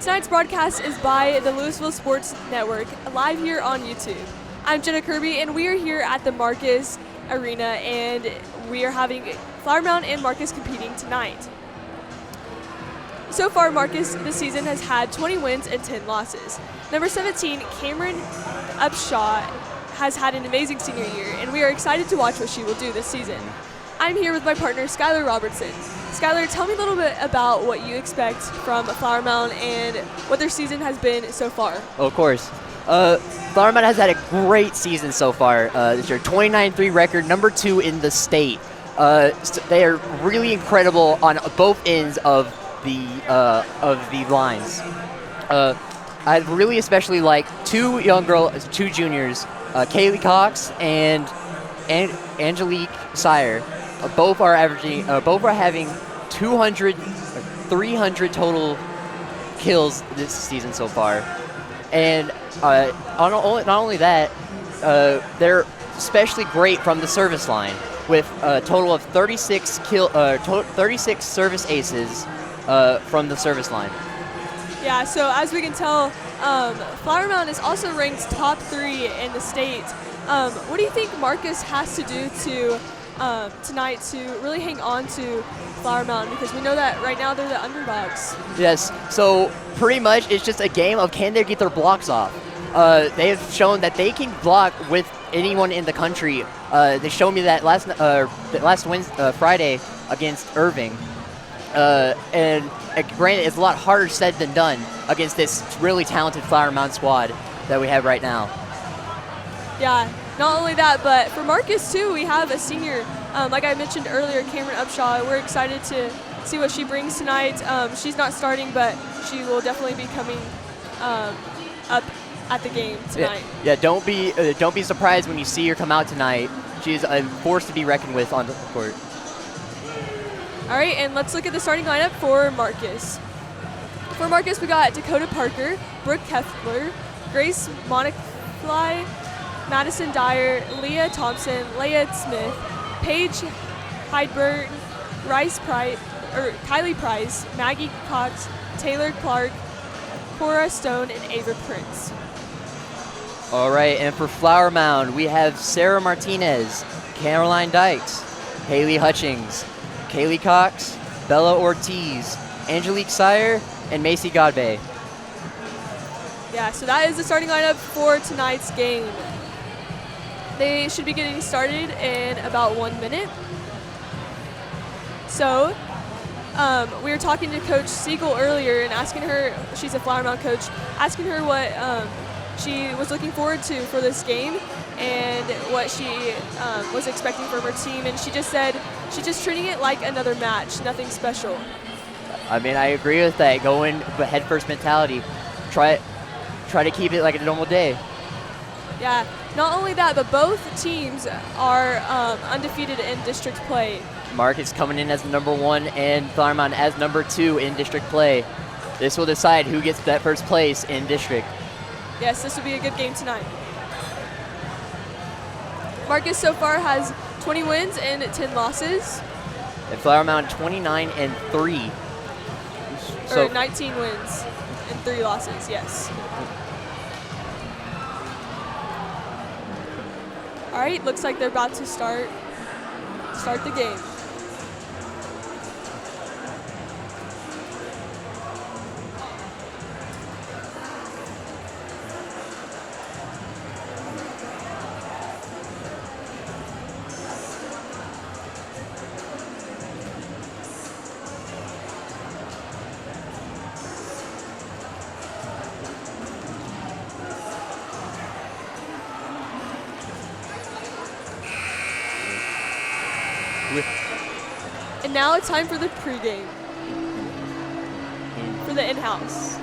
Tonight's broadcast is by the Louisville Sports Network, live here on YouTube. I'm Jenna Kirby, and we are here at the Marcus Arena, and we are having Flower Mound and Marcus competing tonight. So far, Marcus this season has had 20 wins and 10 losses. Number 17, Cameron Upshaw, has had an amazing senior year, and we are excited to watch what she will do this season. I'm here with my partner, Skylar Robertson. Skylar, tell me a little bit about what you expect from Flower Mound and what their season has been so far. Oh, of course. Flower Mound has had a great season so far. This year, 29-3 record, number 2 in the state. They are really incredible on both ends of the lines. I really especially like two juniors, Kaylee Cox and Angelique Sire. Both are having 200, 300 total kills this season so far, and not only that, they're especially great from the service line with a total of 36 service aces from the service line. Yeah, so as we can tell, Flower Mound is also ranked top 3 in the state. What do you think Marcus has to do tonight to really hang on to Flower Mound, because we know that right now they're the underdogs? Yes, so pretty much it's just a game of can they get their blocks off. They have shown that they can block with anyone in the country. They showed me that last Friday against Irving. And granted, it's a lot harder said than done against this really talented Flower Mound squad that we have right now. Yeah, not only that, but for Marcus too, we have a senior, like I mentioned earlier, Cameron Upshaw. We're excited to see what she brings tonight. She's not starting, but she will definitely be coming up at the game tonight. Yeah, don't be surprised when you see her come out tonight. She's a force to be reckoned with on the court. All right, and let's look at the starting lineup for Marcus. For Marcus, we got Dakota Parker, Brooke Keffler, Grace Monifly, Madison Dyer, Leah Thompson, Leia Smith, Paige Heidberg, Kylie Price, Maggie Cox, Taylor Clark, Cora Stone, and Ava Prince. All right, and for Flower Mound, we have Sarah Martinez, Caroline Dykes, Haley Hutchings, Kaylee Cox, Bella Ortiz, Angelique Sire, and Macy Godbey. Yeah, so that is the starting lineup for tonight's game. They should be getting started in about 1 minute. So, we were talking to Coach Siegel earlier and asking her, she's a Flower Mound coach, asking her what she was looking forward to for this game and what she was expecting from her team, and she just said she's just treating it like another match, nothing special. I mean, I agree with that. Go in with head first mentality. Try to keep it like a normal day. Yeah, not only that, but both teams are undefeated in district play. Marcus coming in as number 1 and Flower Mound as number 2 in district play. This will decide who gets that first place in district. Yes, this will be a good game tonight. Marcus so far has 20 wins and 10 losses. And Flower Mound 29-3. Or 19 wins and 3 losses, yes. All right, looks like they're about to start the game. And now it's time for the pregame for the in-house.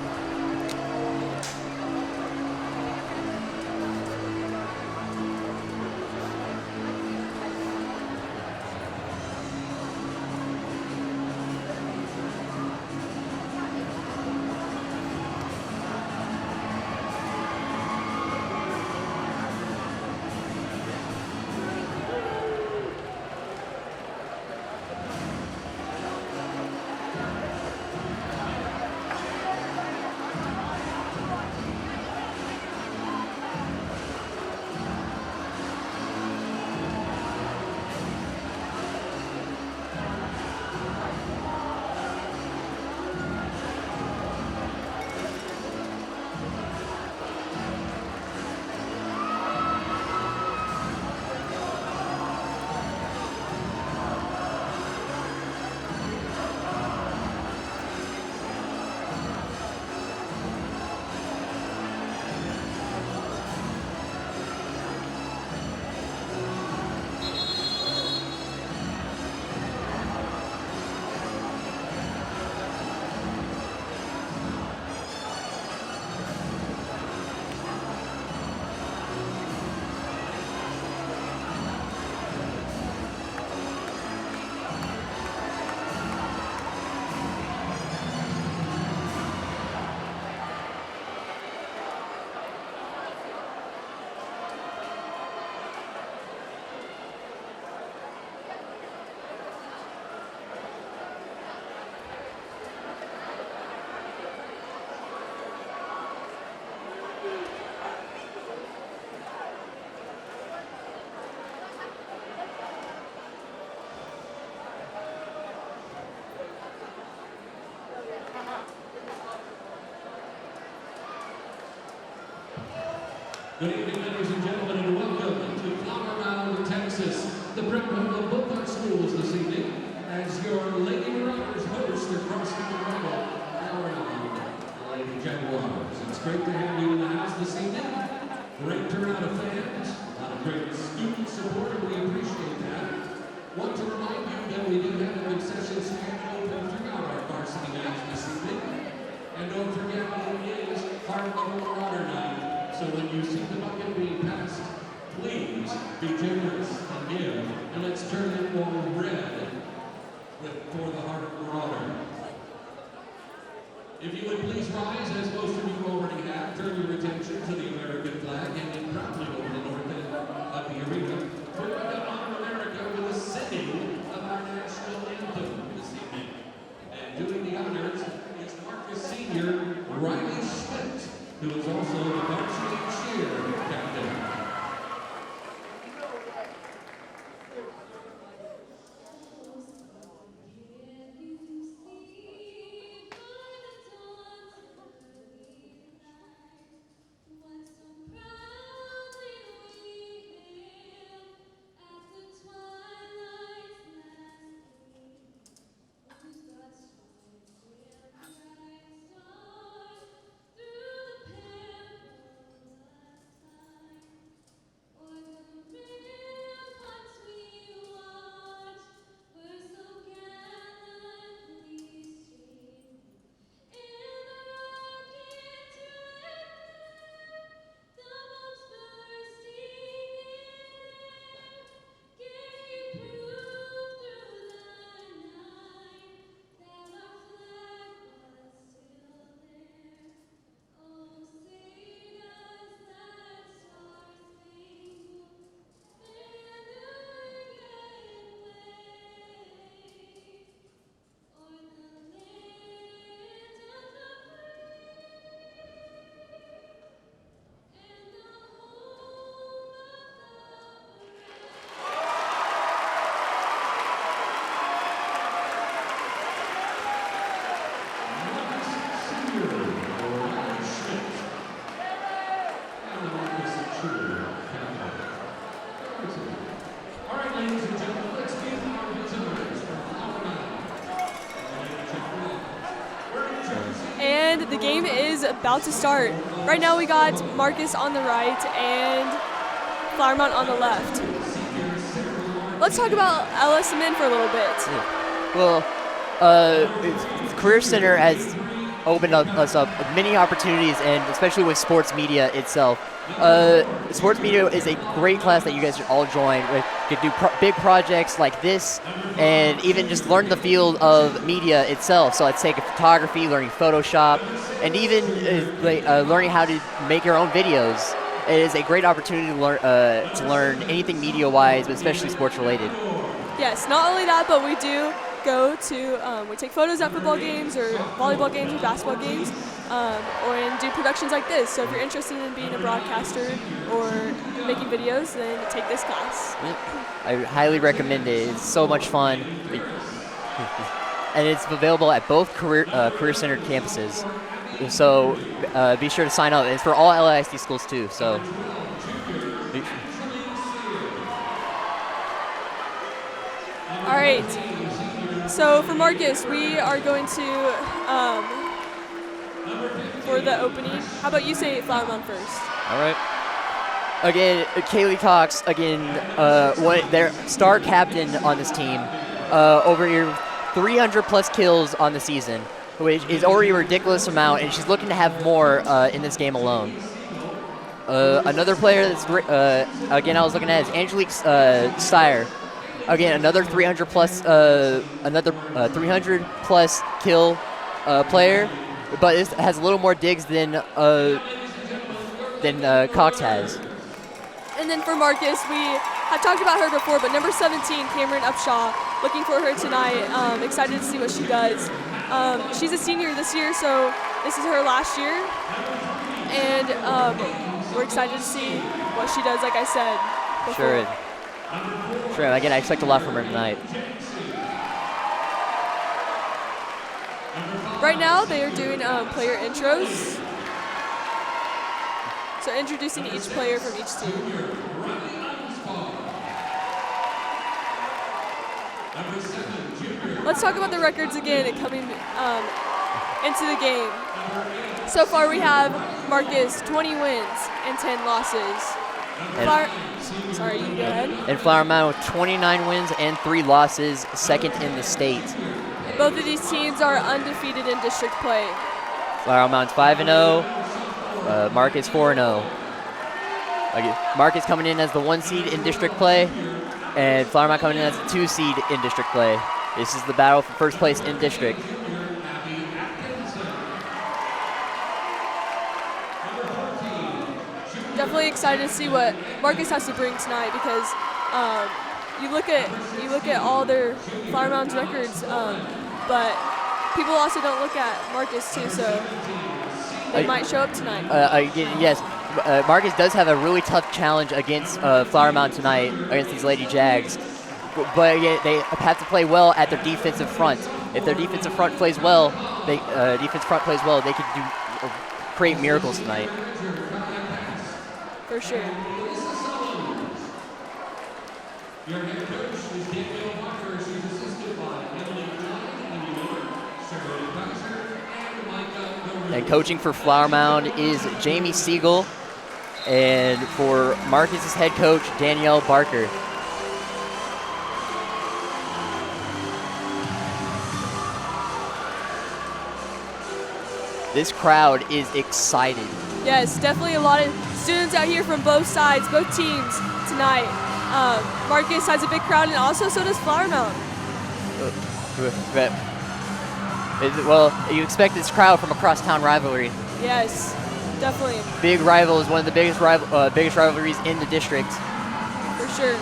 Good evening, ladies and gentlemen, and welcome to Mound, Texas, the breakfast of both our schools this evening, as your Lady Runners host across the level, our Lady Jaguars. It's great to have you in the house this evening. Great turnout of fans, a lot of great student support, and we appreciate that. Want to remind you that we do have a concession stand open throughout our varsity match this evening. And don't forget, it is Heart of the Water Night. So when you see the bucket being passed, please be generous and give. And let's turn it all red for the Heart of Water. If you would please rise, as most of you already have, turn your attention to the American flag and then proudly over the north end of the arena. We're going to honor America with a singing of our national anthem this evening. And doing the honors is Marcus Senior Riley Schmidt, who is also the varsity cheer captain. And the game is about to start. Right now we got Marcus on the right and Flowermont on the left. Let's talk about LSMN for a little bit. Well, Career Center has opened us up many opportunities, and especially with sports media itself. Sports media is a great class that you guys should all join. You could do big projects like this, and even just learn the field of media itself. So let's take photography, learning Photoshop, and even learning how to make your own videos. It is a great opportunity to learn anything media-wise, but especially sports-related. Yes, not only that, but we do go to, we take photos at football games or volleyball games or basketball games, and do productions like this. So if you're interested in being a broadcaster or making videos, then take this class. I highly recommend it. It's so much fun. And it's available at both Career Center campuses. So be sure to sign up. It's for all LISD schools too. So. All right. So for Marcus, we are going to, for the opening, how about you say Flowermont first? All right. Again, Kaylee Cox, their star captain on this team, over here, 300 plus kills on the season, which is already a ridiculous amount, and she's looking to have more in this game alone. Another player that's, again, I was looking at is Angelique Steyer. Again, another 300 plus kill player, but it has a little more digs than Cox has. And then for Marcus, we have talked about her before, but number 17, Cameron Upshaw, looking for her tonight. Excited to see what she does. She's a senior this year, so this is her last year, and we're excited to see what she does. Like I said before. Sure. Again, I expect a lot from her tonight. Right now, they are doing player intros. So introducing each player from each team. Let's talk about the records again coming into the game. So far we have Marcus 20 wins and 10 losses. Sorry, you go ahead. And Flower Mound with 29 wins and 3 losses, second in the state. Both of these teams are undefeated in district play. Flower Mound's 5-0, Marcus 4-0. Marcus coming in as the 1 seed in district play, and Flower Mound coming in as the 2 seed in district play. This is the battle for first place in district. Definitely excited to see what Marcus has to bring tonight because you look at all their Flower Mound's records, but people also don't look at Marcus too, so they might show up tonight. Yes, Marcus does have a really tough challenge against Flower Mound tonight against these Lady Jags, but again, they have to play well at their defensive front. If their defensive front plays well, they can create miracles tonight. For sure. Your head coach is Danielle Walker. She's assisted by Emily Klein, Amy Miller, Sarah Kaiser, and Micah. And coaching for Flower Mound is Jamie Siegel, and for Marcus's head coach, Danielle Barker. This crowd is excited. Yes, definitely a lot of students out here from both sides, both teams tonight. Marcus has a big crowd, and also so does Flower Mound. Well, you expect this crowd from a crosstown rivalry. Yes, definitely. Big rival is one of the biggest rivalries in the district. For sure.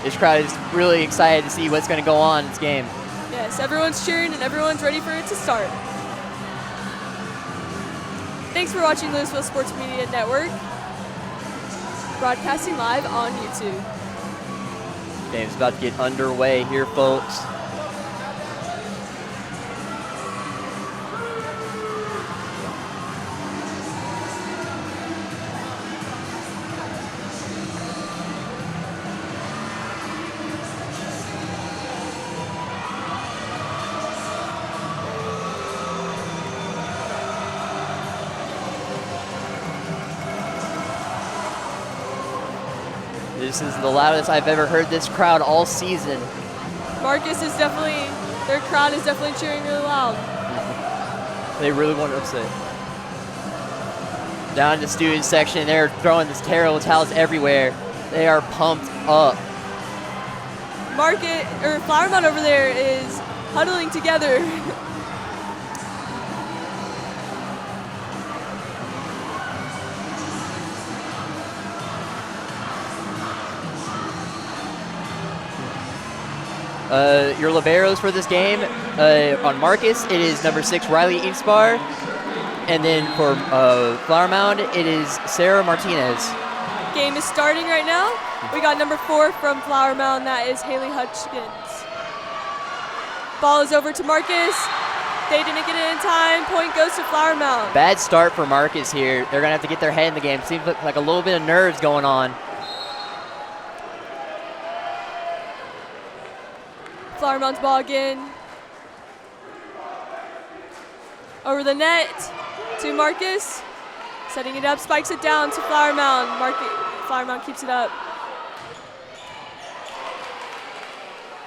This crowd is really excited to see what's going to go on in this game. Yes, everyone's cheering and everyone's ready for it to start. Thanks for watching Louisville Sports Media Network, broadcasting live on YouTube. Game's about to get underway here, folks. This is the loudest I've ever heard this crowd all season. Marcus is definitely, their crowd is definitely cheering really loud. They really want to upset. Down in the student section, they're throwing this terrible towels everywhere. They are pumped up. Flower Mound over there is huddling together. Your liberos for this game, on Marcus, it is number 6, Riley Eastbar. And then for Flower Mound, it is Sarah Martinez. Game is starting right now. We got number 4 from Flower Mound, that is Haley Hutchins. Ball is over to Marcus. They didn't get it in time. Point goes to Flower Mound. Bad start for Marcus here. They're going to have to get their head in the game. Seems like a little bit of nerves going on. Flower Mound's ball again. Over the net to Marcus. Setting it up, spikes it down to Flower Mound. Flower Mound keeps it up.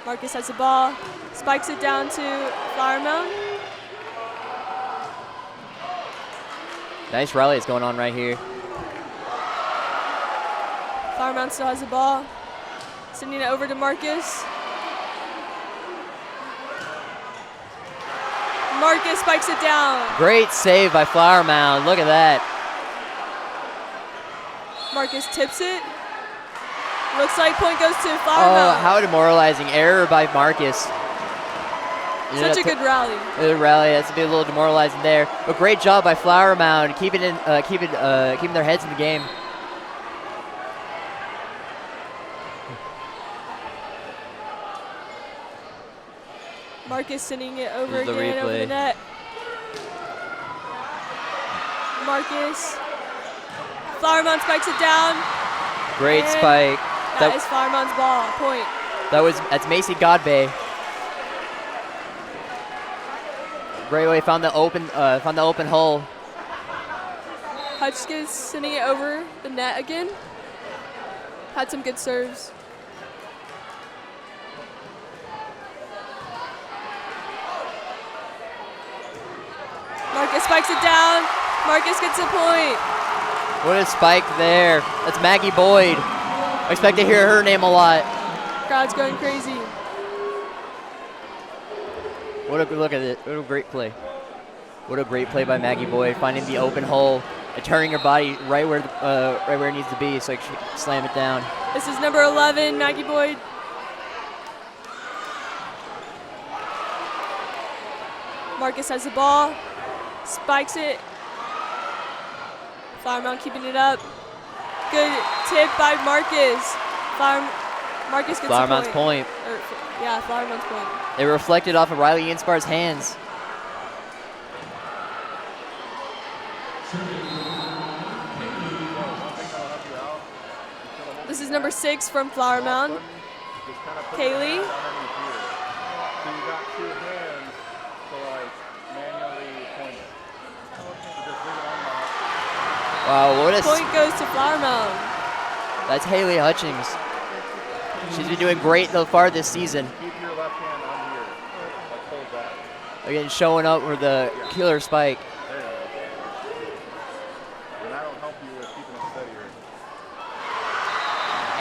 Marcus has the ball, spikes it down to Flower Mound. Nice rally is going on right here. Flower Mound still has the ball. Sending it over to Marcus. Marcus spikes it down. Great save by Flower Mound. Look at that. Marcus tips it. Looks like point goes to Flower Mound. How demoralizing. Error by Marcus. Such a good rally. Good rally. That's a bit a little demoralizing there. But great job by Flower Mound, keeping their heads in the game. Marcus sending it over again over the net. Marcus Flower Mound spikes it down. Great And spike. That is Flower Mound's ball. Point. That's Macy Godbey. Great way, found the open hole. Hutchins sending it over the net again. Had some good serves. Marcus spikes it down. Marcus gets a point. What a spike there. That's Maggie Boyd. I expect to hear her name a lot. Crowd's going crazy. What a good look at it. What a great play. What a great play by Maggie Boyd, finding the open hole and turning her body right where it needs to be so she can slam it down. This is number 11, Maggie Boyd. Marcus has the ball, spikes it. Flower Mound keeping it up. Good tip by Marcus. Marcus gets Flower a Mound's point. Yeah, Flower Mound's point. It reflected off of Riley Inspar's hands. This is number 6 from Flower Mound. Kaylee. So you got 2 hands to like manually point it. So just leave it unlocked. Wow, what a Point goes to Flower Mound. That's Haley Hutchings. She's been doing great so far this season. Keep your left hand on here. Like hold that. Again, showing up with the killer spike. There you go. And that'll help you with keeping it steadier.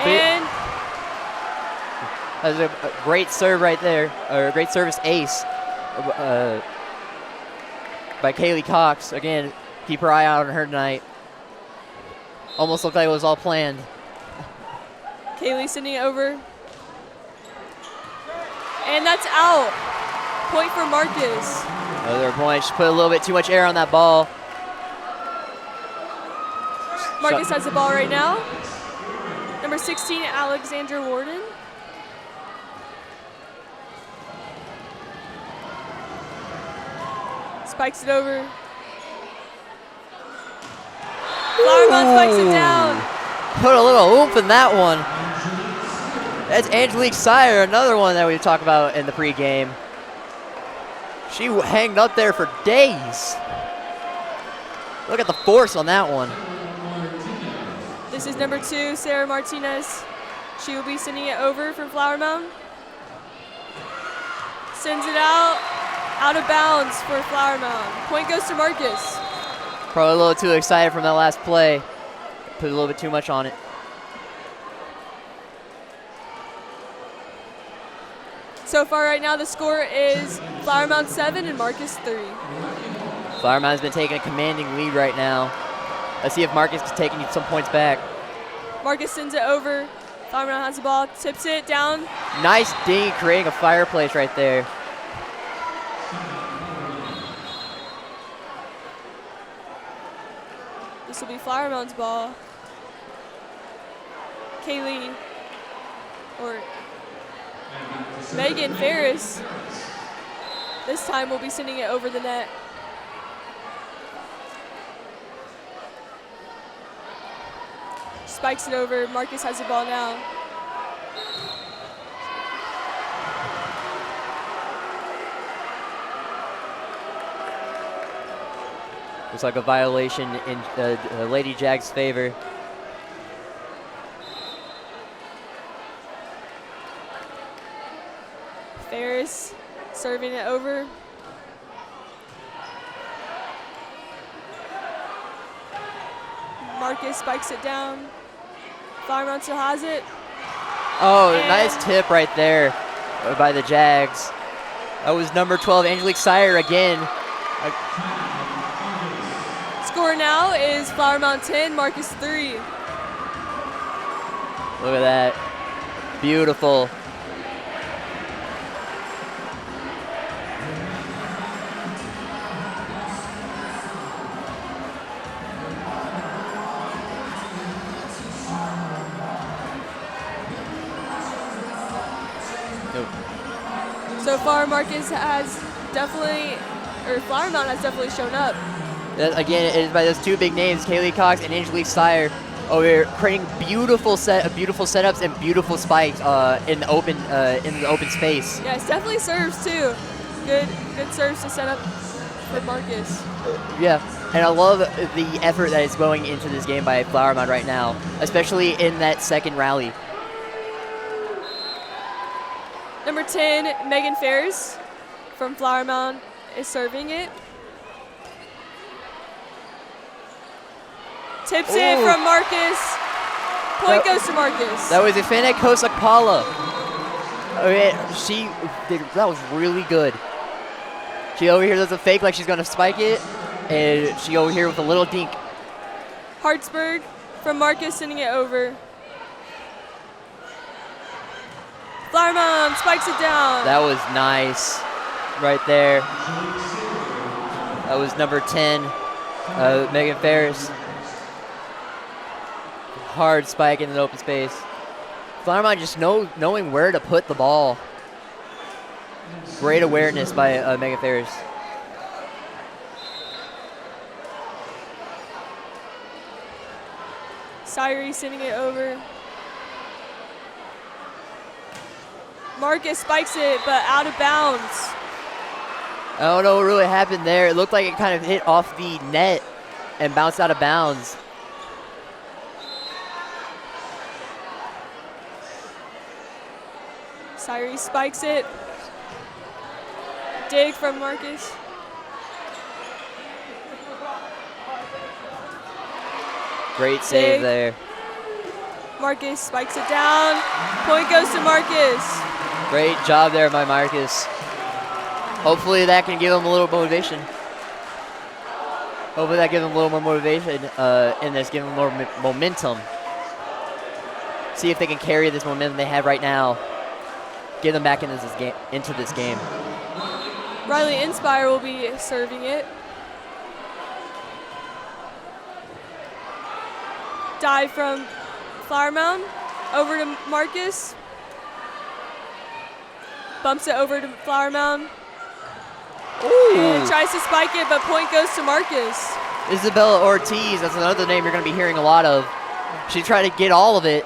And That's a great serve right there, or a great service ace by Kaylee Cox. Again, keep her eye out on her tonight. Almost looked like it was all planned. Kaylee sending it over. And that's out. Point for Marcus. Another point. She put a little bit too much air on that ball. Marcus has the ball right now. Number 16, Alexandra Warden. Spikes it over. Flower Mound spikes it down. Put a little oomph in that one. That's Angelique Sire, another one that we talked about in the pregame. She hanged up there for days. Look at the force on that one. This is number 2, Sarah Martinez. She will be sending it over from Flower Mound. Sends it out of bounds for Flower Mound. Point goes to Marcus. Probably a little too excited from that last play. Put a little bit too much on it. So far right now the score is Flower Mound 7 and Marcus 3. Flower Mound's been taking a commanding lead right now. Let's see if Marcus is taking some points back. Marcus sends it over. Flower Mound has the ball, tips it down. Nice ding, creating a fireplace right there. This will be Flower Mound's ball. Kaylee, or Megan Ferris, this time will be sending it over the net. Spikes it over. Marcus has the ball now. Looks like a violation in Lady Jag's favor. Ferris serving it over. Marcus spikes it down. Flower Mound still has it. Oh, And nice tip right there by the Jags. That was number 12, Angelique Sire again. Score now is Flower Mound 10, Marcus 3. Look at that. Beautiful. So far, Marcus has definitely, or Flower Mound has definitely shown up. Again, it is by those two big names, Kaylee Cox and Angelique Steyer, over here creating beautiful setups and beautiful spikes in the open space. Yes, definitely serves too. Good serves to set up for Marcus. Yeah, and I love the effort that is going into this game by Flower Mound right now, especially in that second rally. Number 10, Megan Ferris from Flower Mound is serving it. Tips it Ooh. from Marcus. Point goes to Marcus. That was Ifeanyi Kosakpala. Okay, that was really good. She over here does a fake like she's gonna spike it, and she over here with a little dink. Hartsburg from Marcus sending it over. Flower Mound spikes it down. That was nice, right there. That was number 10, Megan Ferris. Hard spike in an open space. Flower Mound just knowing where to put the ball. Great awareness by Megan Ferris. Syrie sending it over. Marcus spikes it, but out of bounds. I don't know what really happened there. It looked like it kind of hit off the net and bounced out of bounds. Syrie spikes it. Dig from Marcus. Great save Dig. there. Marcus spikes it down. Point goes to Marcus. Great job there by Marcus. Hopefully that can give him a little motivation. Hopefully that gives him a little more motivation in this, give him more momentum. See if they can carry this momentum they have right now. Get them back into this game. Riley Inspire will be serving it. Dive from Flower Mound over to Marcus. Bumps it over to Flower Mound. And tries to spike it, but point goes to Marcus. Isabella Ortiz, that's another name you're going to be hearing a lot of. She tried to get all of it.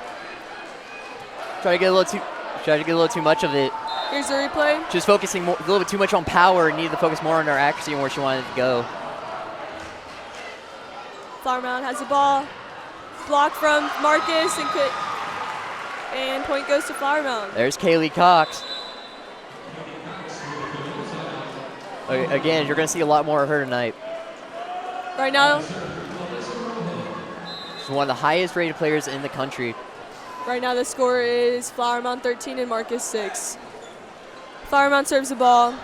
Tried to get a little too much of it. Here's the replay. She was focusing a little bit too much on power and needed to focus more on her accuracy and where she wanted to go. Flower Mound has the ball. Block from Marcus, and point goes to Flower Mound. There's Kaylee Cox. Again, you're going to see a lot more of her tonight. Right now, She's one of the highest rated players in the country. Right now the score is Flower Mound 13 and Marcus 6. Flower Mound serves the ball.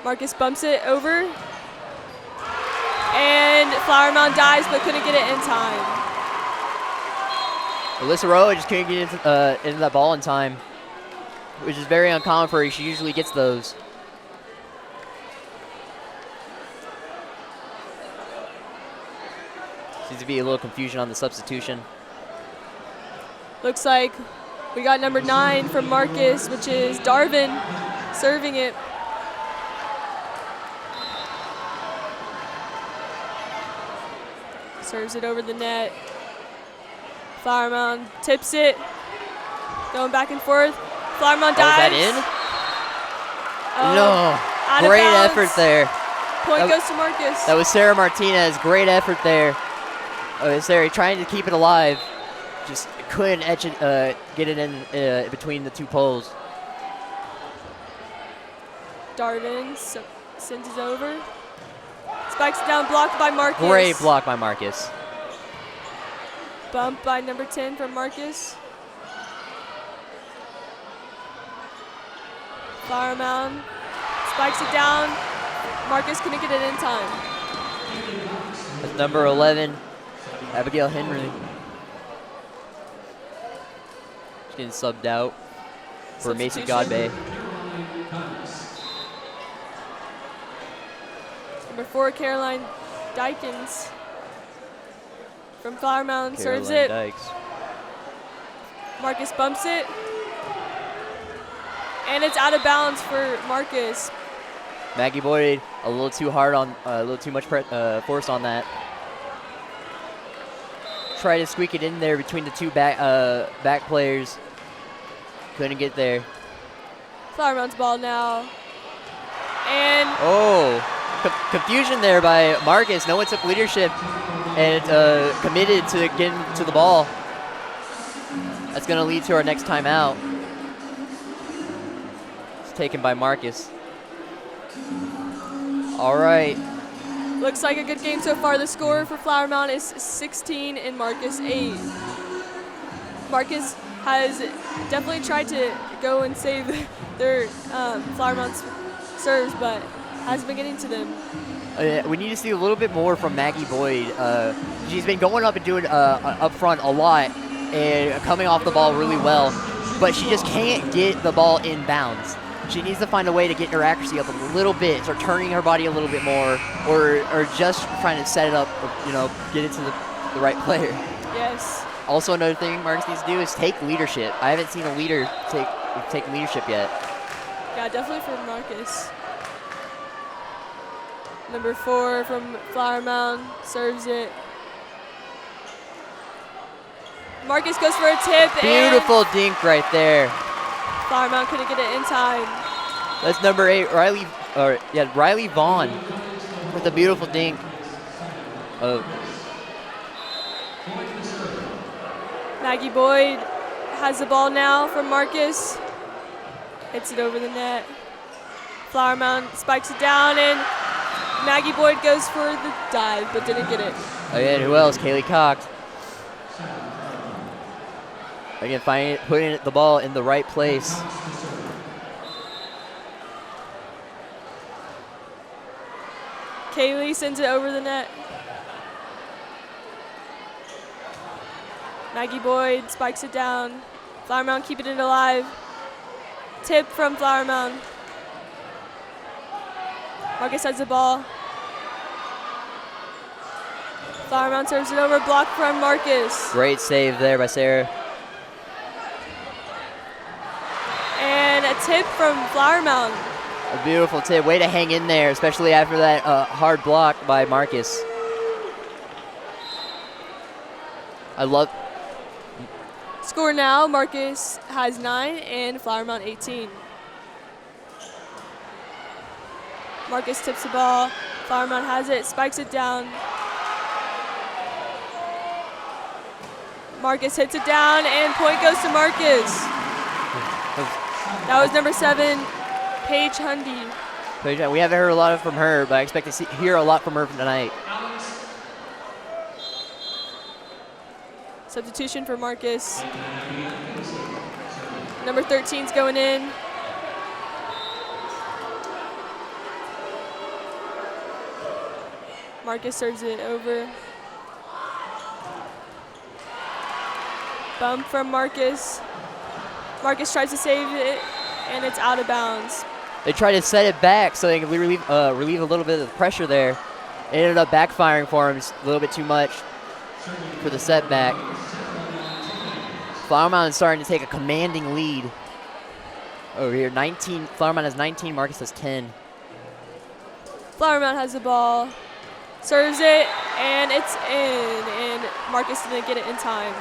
Marcus bumps it over. And Flower Mound dives but couldn't get it in time. Alyssa Rowe just couldn't get into that ball in time, which is very uncommon for her. She usually gets those. Seems to be a little confusion on the substitution. Looks like we got number 9 from Marcus, which is Darvin, serving it. Serves it over the net. Flower Mound tips it. Going back and forth. Flower Mound dives. That in? Out No. of Great bounds. effort there. Point goes to Marcus. That was Sarah Martinez. Great effort there. Sarah trying to keep it alive. Just couldn't etch it, get it in between the two poles. Darvin sends it over. Spikes it down, blocked by Marcus. Great block by Marcus. Bump by number 10 from Marcus. Flower Mound spikes it down. Marcus couldn't get it in time. That's number 11, Abigail Henry. She's getting subbed out for Macy Godbey. Number 4, Caroline Dykens from Flower Mound serves Caroline it. Dykes. Marcus bumps it. And it's out of bounds for Marcus. Maggie Boyd a little too hard on, a little too much force on that. Try to squeak it in there between the two back players. Couldn't get there. Flower Mound's ball now. And Confusion there by Marcus. No one took leadership and committed to getting to the ball. That's going to lead to our next timeout. It's taken by Marcus. All right. Looks like a good game so far. The score for Flower Mound is 16 and Marcus 8. Marcus has definitely tried to go and save their Flower Mound's serves, but hasn't been getting to them. We need to see a little bit more from Maggie Boyd. She's been going up and doing up front a lot and coming off the ball really well, but she just can't get the ball in bounds. She needs to find a way to get her accuracy up a little bit, start turning her body a little bit more, or just trying to set it up, get it to the right player. Yes. Also, another thing Marcus needs to do is take leadership. I haven't seen a leader take leadership yet. Yeah, definitely for Marcus. Number 4 from Flower Mound serves it. Marcus goes for a tip. Beautiful dink right there. Flower Mound couldn't get it in time. That's number 8, Riley Vaughn with a beautiful dink. Maggie Boyd has the ball now from Marcus. Hits it over the net. Flower Mound spikes it down, and Maggie Boyd goes for the dive, but didn't get it. Again, who else? Kaylee Cox. Again, putting the ball in the right place. Kaylee sends it over the net. Maggie Boyd spikes it down. Flower Mound keeping it alive. Tip from Flower Mound. Marcus has the ball. Flower Mound serves it over, blocked from Marcus. Great save there by Sarah. And a tip from Flower Mound. A beautiful tip. Way to hang in there, especially after that hard block by Marcus. Score now, Marcus has 9 and Flower Mound 18. Marcus tips the ball. Flower Mound has it, spikes it down. Marcus hits it down, and point goes to Marcus. That was number 7, Paige Hundy. We haven't heard a lot from her, but I expect to hear a lot from her tonight. Substitution for Marcus. Number 13's going in. Marcus serves it over. Bump from Marcus. Marcus tries to save it, and it's out of bounds. They tried to set it back so they could relieve a little bit of the pressure there. It ended up backfiring for him just a little bit too much for the setback. Flower Mound is starting to take a commanding lead over here. Flower Mound has 19, Marcus has 10. Flower Mound has the ball, serves it, and it's in, and Marcus didn't get it in time.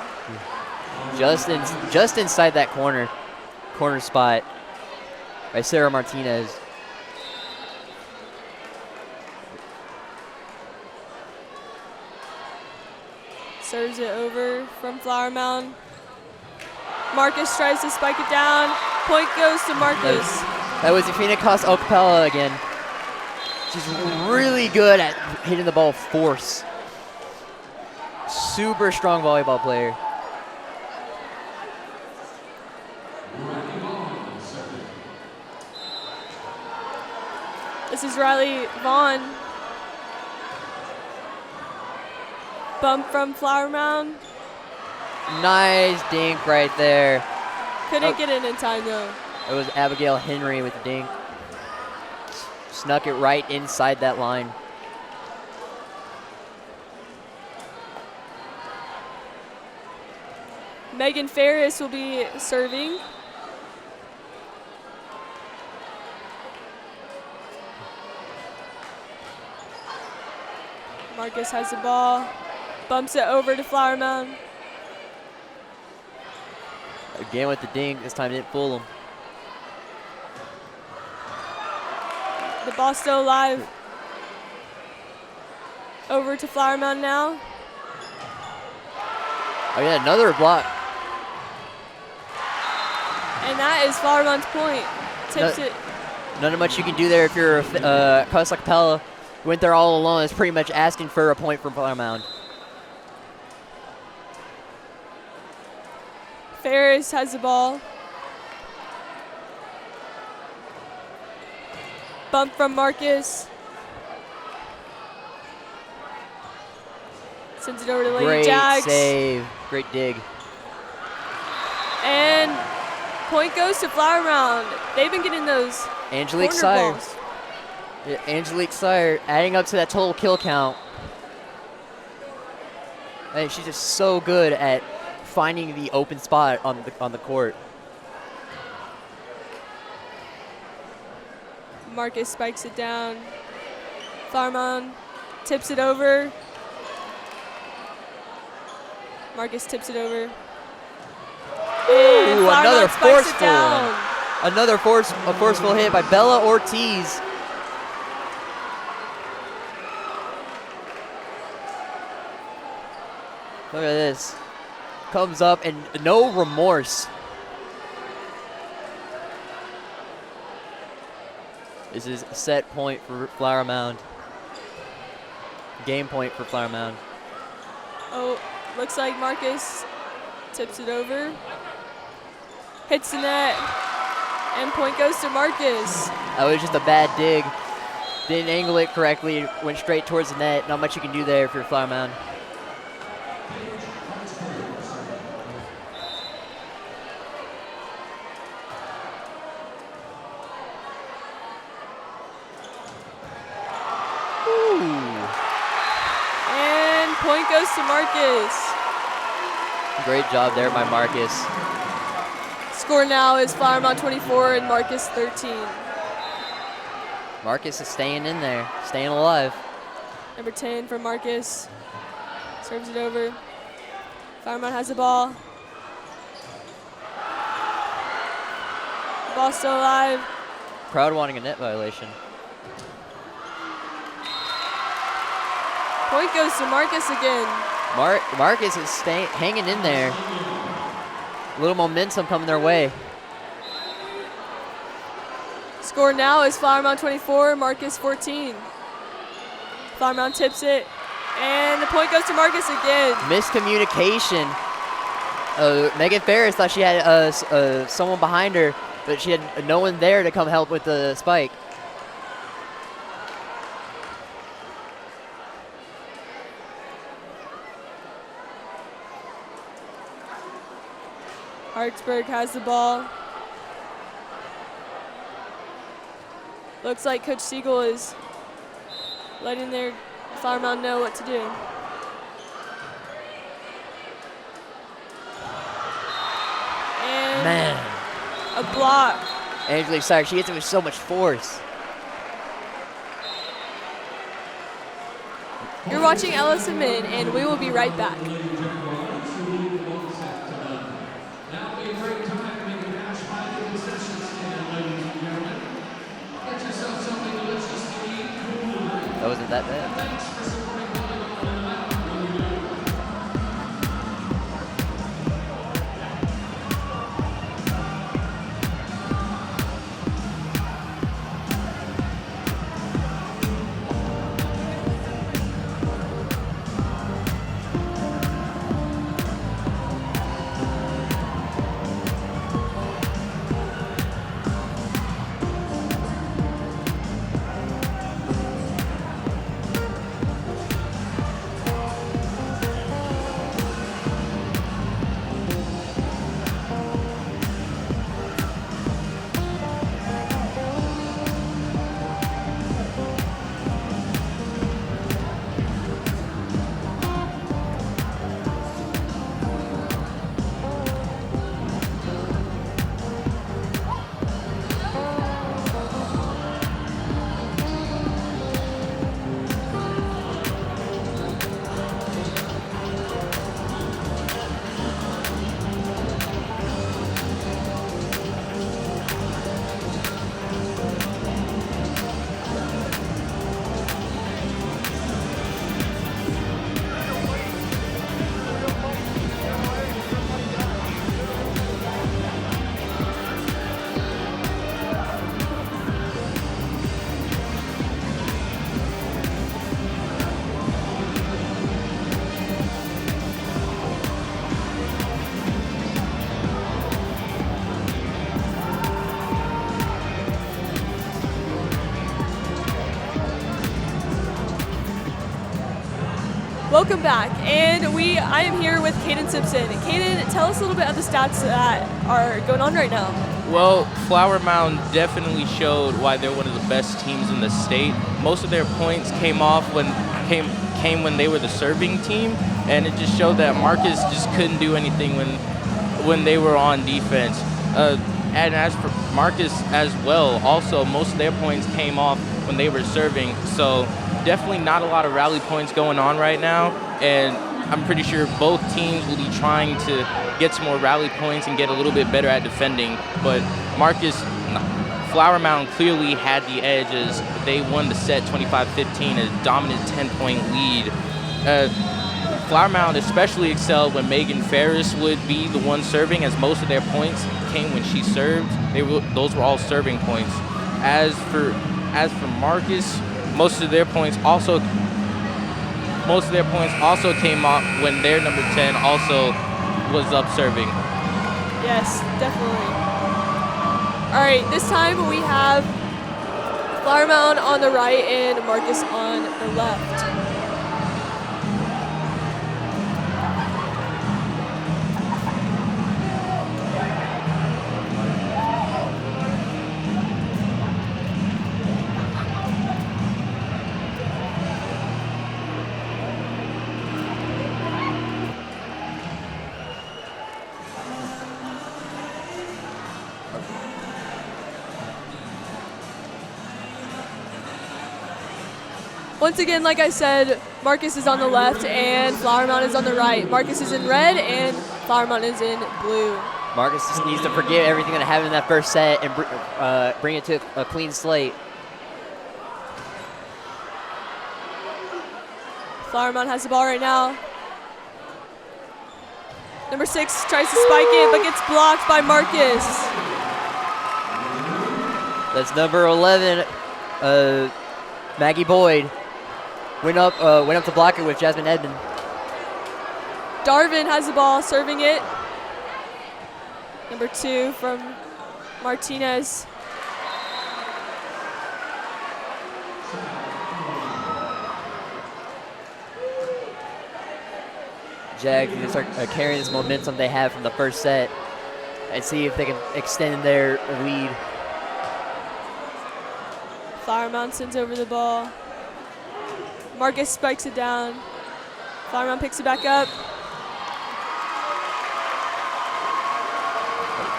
Just inside that corner spot by Sarah Martinez. Serves it over from Flower Mound. Marcus tries to spike it down. Point goes to Marcus. That was Ifina Ocapella again. She's really good at hitting the ball with force. Super strong volleyball player. This is Riley Vaughn. Bump from Flower Mound. Nice dink right there. Couldn't get it in time though. It was Abigail Henry with the dink. Snuck it right inside that line. Megan Ferris will be serving. Marcus has the ball, bumps it over to Flower Mound. Again with the dink, this time didn't fool him. The ball's still alive. Over to Flower Mound now. Oh yeah, another block. And that is Flower Mound's point. Tips it. Not much you can do there if you're Costa Capella. Went there all alone. It's pretty much asking for a point from Flower Mound. Ferris has the ball. Bump from Marcus. Sends it over to Lady Great Jags. save. Great dig. And point goes to Flower Mound. They've been getting those Angelique corner Sire. balls. Yeah, Angelique Sire adding up to that total kill count. And she's just so good at finding the open spot on the court. Marcus spikes it down. Flower Mound tips it over. Marcus tips it over. And Ooh, Flower another Mound spikes it forceful down. one. Another forceful hit by Bella Ortiz. Look at this. Comes up and no remorse. This is a set point for Flower Mound. Game point for Flower Mound. Oh, looks like Marcus tips it over. Hits the net. And point goes to Marcus. That was just a bad dig. Didn't angle it correctly. Went straight towards the net. Not much you can do there if you're Flower Mound. And point goes to Marcus. Great job there by Marcus. Score now is Flower Mound 24 and Marcus 13. Marcus is staying in there, staying alive. Number 10 for Marcus. Serves it over. Flower Mound has the ball. Ball still alive. Crowd wanting a net violation. Point goes to Marcus again. Marcus is hanging in there. A little momentum coming their way. Score now is Flower Mound 24, Marcus 14. Flower Mound tips it, and the point goes to Marcus again. Miscommunication. Megan Ferris thought she had someone behind her, but she had no one there to come help with the spike. Hartsburg has the ball. Looks like Coach Siegel is letting their Flower Mound know what to do. And Man. a block. Angelique Sire, she hits it with so much force. You're watching LSM In, and we will be right back. Now be a great time to make a dash by the concession stand, ladies and gentlemen. Get yourself something delicious to eat, cool and drink. That wasn't that bad. Thanks for supporting volleyball on the mountain when you do. Welcome back, and I am here with Caden Simpson. Caden, tell us a little bit of the stats that are going on right now. Well, Flower Mound definitely showed why they're one of the best teams in the state. Most of their points came when they were the serving team, and it just showed that Marcus just couldn't do anything when they were on defense. And as for Marcus as well, also most of their points came off when they were serving. So definitely not a lot of rally points going on right now, and I'm pretty sure both teams will be trying to get some more rally points and get a little bit better at defending. But Flower Mound clearly had the edge as they won the set 25-15, a dominant 10-point lead. Flower Mound especially excelled when Megan Ferris would be the one serving, as most of their points came when she served. Those were all serving points. As for Marcus, most of their points also came up when their number 10 also was up serving. Yes, definitely. All right, this time we have Flower Mound on the right and Marcus on the left. Once again, like I said, Marcus is on the left and Flower Mound is on the right. Marcus is in red and Flower Mound is in blue. Marcus just needs to forget everything that happened in that first set and bring it to a clean slate. Flower Mound has the ball right now. Number 6 tries to spike it, but gets blocked by Marcus. That's number 11, Maggie Boyd. Went up to block it with Jasmine Edmond. Darvin has the ball, serving it. Number 2 from Martinez. Jag can start carrying this momentum they have from the first set and see if they can extend their lead. Flower Mound sends over the ball. Marcus spikes it down. Flower Mound picks it back up.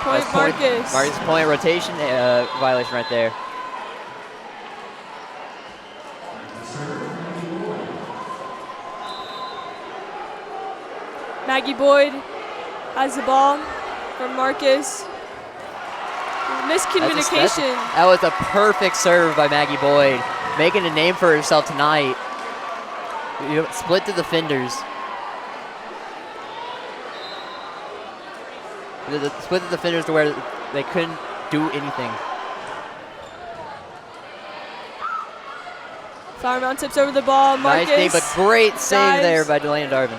Point Marcus. Marcus point rotation violation right there. Maggie Boyd has the ball from Marcus. Miscommunication. That was a perfect serve by Maggie Boyd, making a name for herself tonight. Split the defenders. Split the defenders to where they couldn't do anything. Flower Mound tips over the ball. Marcus. Nice name, but great save there by Delaney Darvin.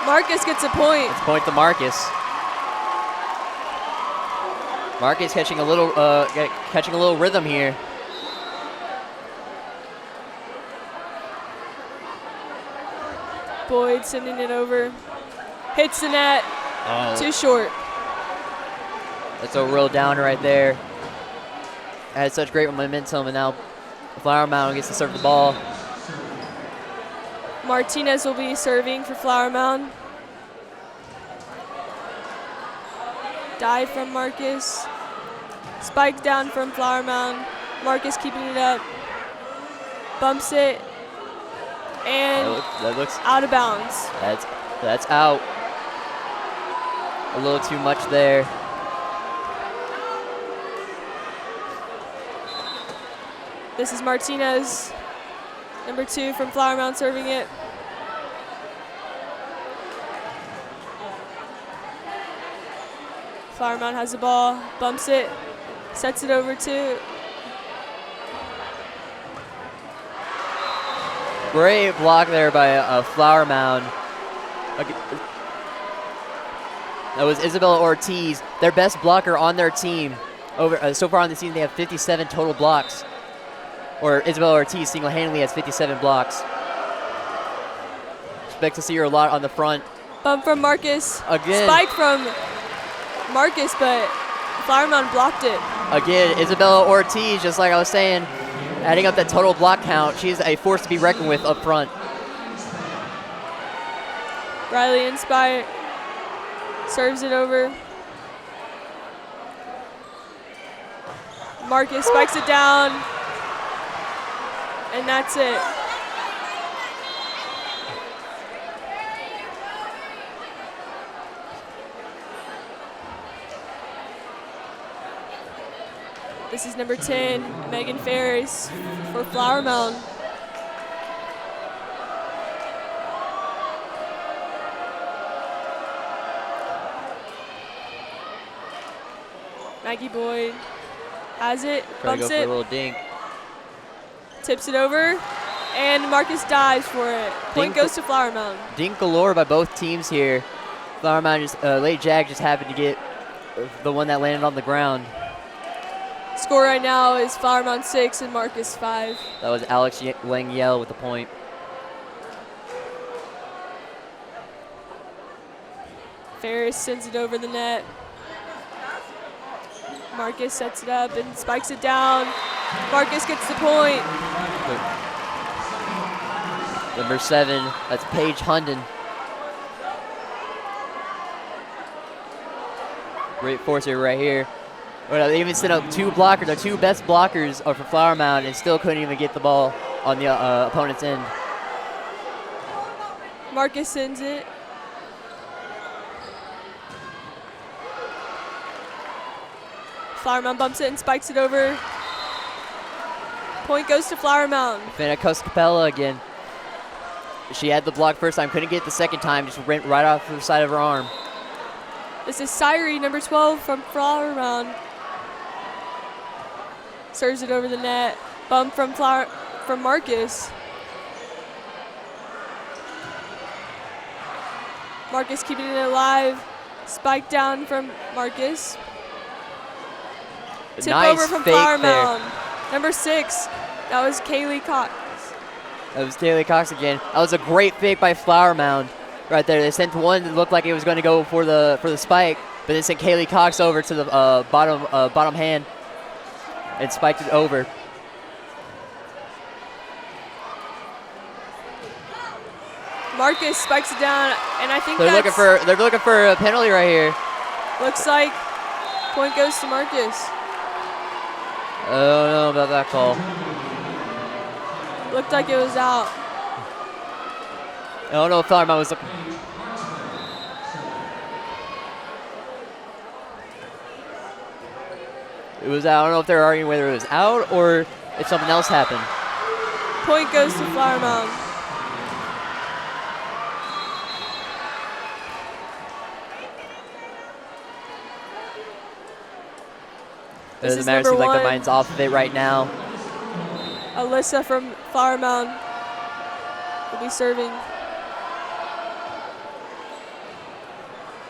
Marcus gets a point. It's point to Marcus. Marcus catching a little rhythm here. Boyd sending it over. Hits the net. Oh. Too short. That's a real downer right there. Had such great momentum, and now Flower Mound gets to serve the ball. Martinez will be serving for Flower Mound. Dive from Marcus. Spike down from Flower Mound. Marcus keeping it up. Bumps it. And that looks out of bounds. That's out. A little too much there. This is Martinez, number 2 from Flower Mound, serving it. Flower Mound has the ball, bumps it, sets it over to. Great block there by Flower Mound. That was Isabella Ortiz, their best blocker on their team. So far on the season, they have 57 total blocks. or Isabella Ortiz single-handedly has 57 blocks. Expect to see her a lot on the front. Bump from Marcus. Again. Spike from Marcus, but Flower Mound blocked it. Again, Isabella Ortiz, just like I was saying, adding up that total block count, she's a force to be reckoned with up front. Riley Inspire serves it over. Marcus spikes it down, and that's it. This is number 10, Megan Ferris for Flower Mound. Maggie Boyd has it, Try to go bumps for a it, little dink. tips it over, and Marcus dives for it. Point Dink- goes to Flower Mound. Dink galore by both teams here. Flower Mound just, Lady Jag just happened to get the one that landed on the ground. Score right now is Flower Mound 6 and Marcus 5. That was Alex Lang Yell with the point. Ferris sends it over the net. Marcus sets it up and spikes it down. Marcus gets the point. Number 7, that's Paige Hunden. Great forcer right here. Well, they even sent up 2 blockers. Our 2 best blockers are for Flower Mound and still couldn't even get the ball on the opponent's end. Marcus sends it. Flower Mound bumps it and spikes it over. Point goes to Flower Mound. Fana Capella again. She had the block first time, couldn't get it the second time, just went right off the side of her arm. This is Syrie, number 12 from Flower Mound. Serves it over the net. Bump from Marcus. Marcus keeping it alive. Spike down from Marcus. Tip Nice over from fake Flower there. Mound. Number 6. That was Kaylee Cox. That was Kaylee Cox again. That was a great fake by Flower Mound right there. They sent one that looked like it was going to go for the spike, but they sent Kaylee Cox over to the bottom hand and spiked it over. Marcus spikes it down, and I think They're looking for a penalty right here. looks like point goes to Marcus. I don't know about that call. Looked like it was out. I don't know if Flower Mound was looking. It was out. I don't know if they're arguing whether it was out or if something else happened. Point goes to Flower Mound. It This doesn't is matter. number Seems like the 1. mind's off of it right now. Alyssa from Flower Mound will be serving.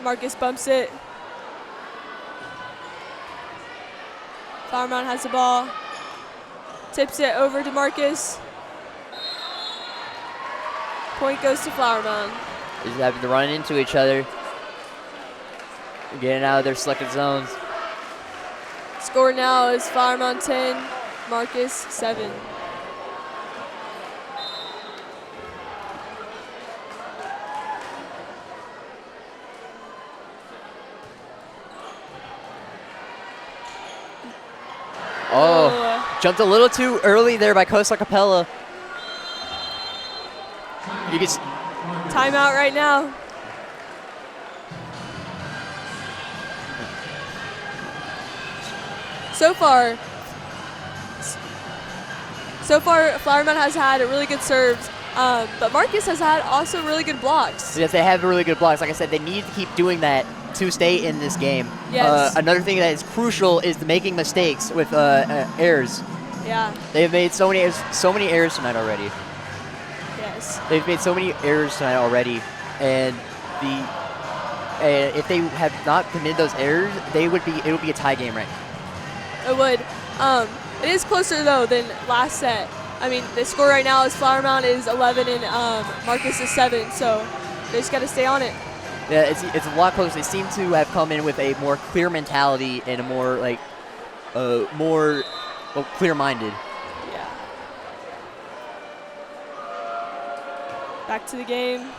Marcus bumps it. Flower Mound has the ball. Tips it over to Marcus. Point goes to Flower Mound. Just having to run into each other. Getting out of their selected zones. Score now is Flower Mound 10, Marcus 7. Oh, jumped a little too early there by Costa Capella. You can Timeout right now. So far, Flower Mound has had really good serves, but Marcus has had also really good blocks. Yes, they have really good blocks. Like I said, they need to keep doing that to stay in this game. Yes. Another thing that is crucial is making mistakes with errors. Yeah, They've made so many errors tonight already. yes. They've made so many errors tonight already, and if they have not committed those errors, it would be a tie game right now. It would. It is closer, though, than last set. I mean, the score right now is Flower Mound is 11 and Marcus is 7, so they just got to stay on it. Yeah, it's a lot closer. They seem to have come in with a more clear mentality and a more clear-minded. Yeah. Back to the game.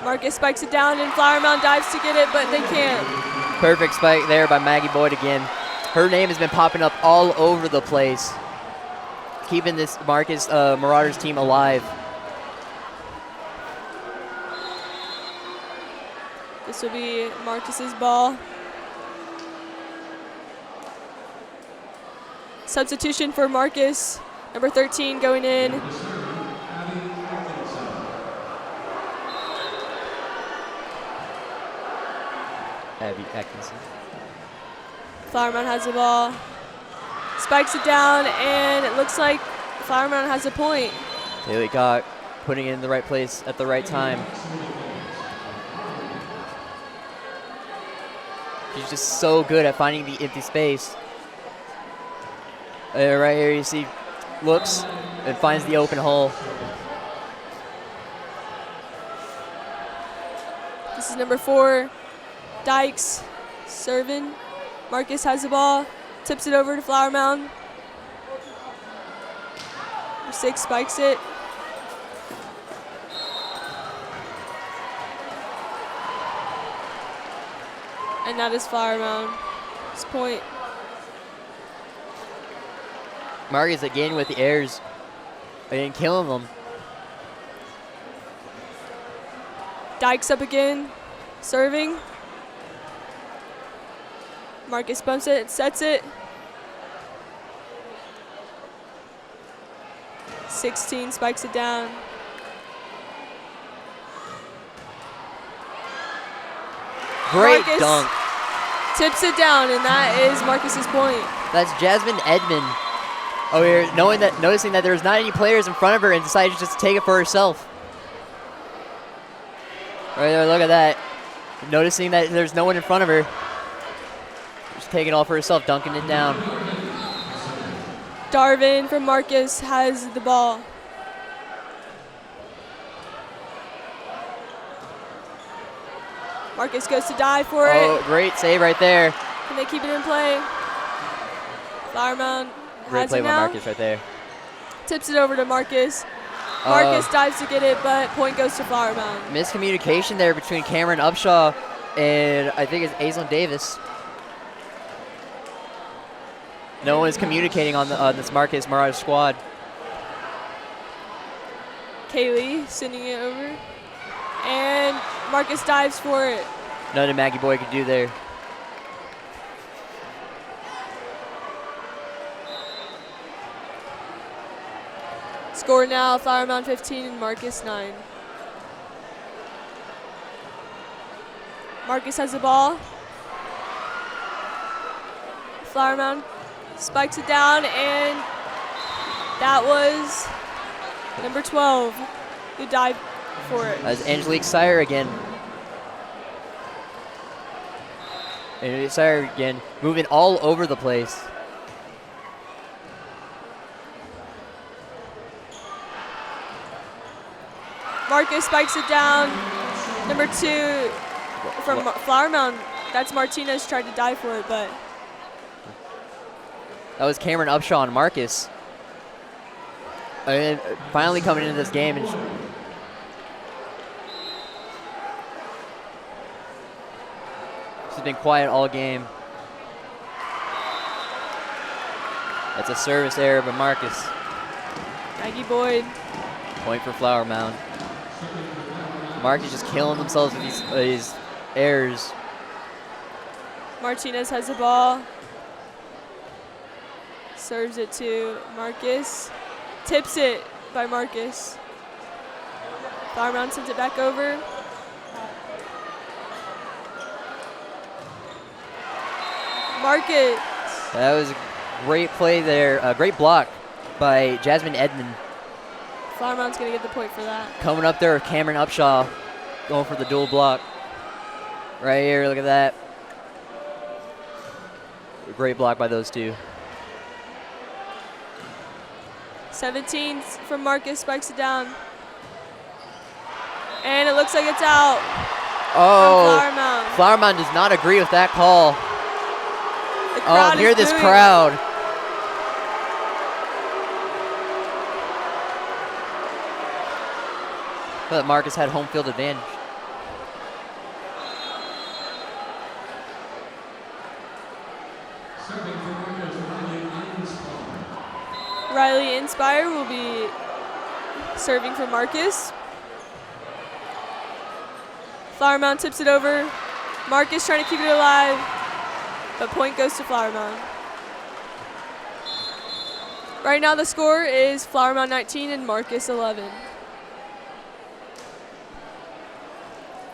Marcus spikes it down, and Flower Mound dives to get it, but they can't. Perfect spike there by Maggie Boyd again. Her name has been popping up all over the place, keeping this Marcus Marauders team alive. This will be Marcus's ball. Substitution for Marcus, number 13 going in. Abby Atkinson. Flower Mound has the ball. Spikes it down, and it looks like Flower Mound has a point. Haley Cock putting it in the right place at the right time. She's just so good at finding the empty space. Right here you see, looks and finds the open hole. This is number 4, Dykes, serving. Marcus has the ball, tips it over to Flower Mound. Number 6 spikes it. And that is Flower Mound's point. Marcus again with the airs and killing them. Dykes up again, serving. Marcus bumps it, sets it. 16 spikes it down. Great Marcus dunk. Tips it down, and that is Marcus's point. That's Jasmine Edmond over here, noticing that there's not any players in front of her and decided just to take it for herself. Right there, look at that. Noticing that there's no one in front of her. Just taking it all for herself, dunking it down. Darvin from Marcus has the ball. Marcus goes to dive for Oh, it. great save right there. Can they keep it in play? Flower Mound Great has play it by now. Marcus right there. Tips it over to Marcus. Marcus dives to get it, but point goes to Flower Mound. Miscommunication there between Cameron Upshaw and I think it's Aislinn Davis. No one is communicating on this Marcus Marauders squad. Kaylee sending it over. And Marcus dives for it. Nothing Maggie Boy could do there. Score now, Flower Mound 15 and Marcus 9. Marcus has the ball. Flower Mound spikes it down, and that was number 12 who dived for it. That's Angelique Sire again. Angelique Sire again, moving all over the place. Marcus spikes it down. Number 2 from Flower Mound. That's Martinez tried to dive for it, but That was Cameron Upshaw on Marcus. And finally coming into this game. And she's been quiet all game. That's a service error by Marcus. Maggie Boyd. Point for Flower Mound. Marcus just killing themselves with these errors. Martinez has the ball. Serves it to Marcus. Tips it by Marcus. Flower Mound sends it back over. Marcus. That was a great play there. A great block by Jasmine Edmond. Flower Mound's going to get the point for that. Coming up there with Cameron Upshaw. Going for the dual block. Right here, look at that. Great block by those two. 17 from Marcus, spikes it down. And it looks like it's out. Oh, Flower Mound. Flower Mound does not agree with that call. The crowd Hear is this booing. crowd. I thought Marcus had home field advantage. Serving for Marcus, Riley Inspire will be serving for Marcus. Flower Mound tips it over. Marcus trying to keep it alive, but point goes to Flower Mound. Right now the score is Flower Mound 19 and Marcus 11.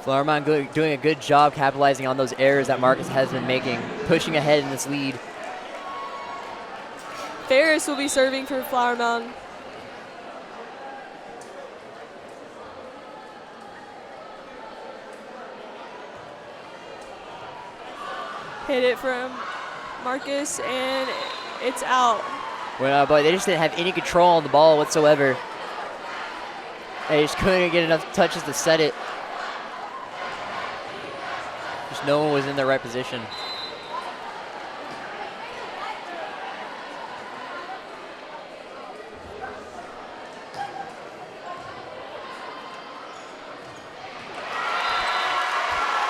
Flower Mound doing a good job capitalizing on those errors that Marcus has been making, pushing ahead in this lead. Ferris will be serving for Flower Mound. Hit it from Marcus, and it's out. Well, but they just didn't have any control on the ball whatsoever. They just couldn't get enough touches to set it. Just no one was in the right position.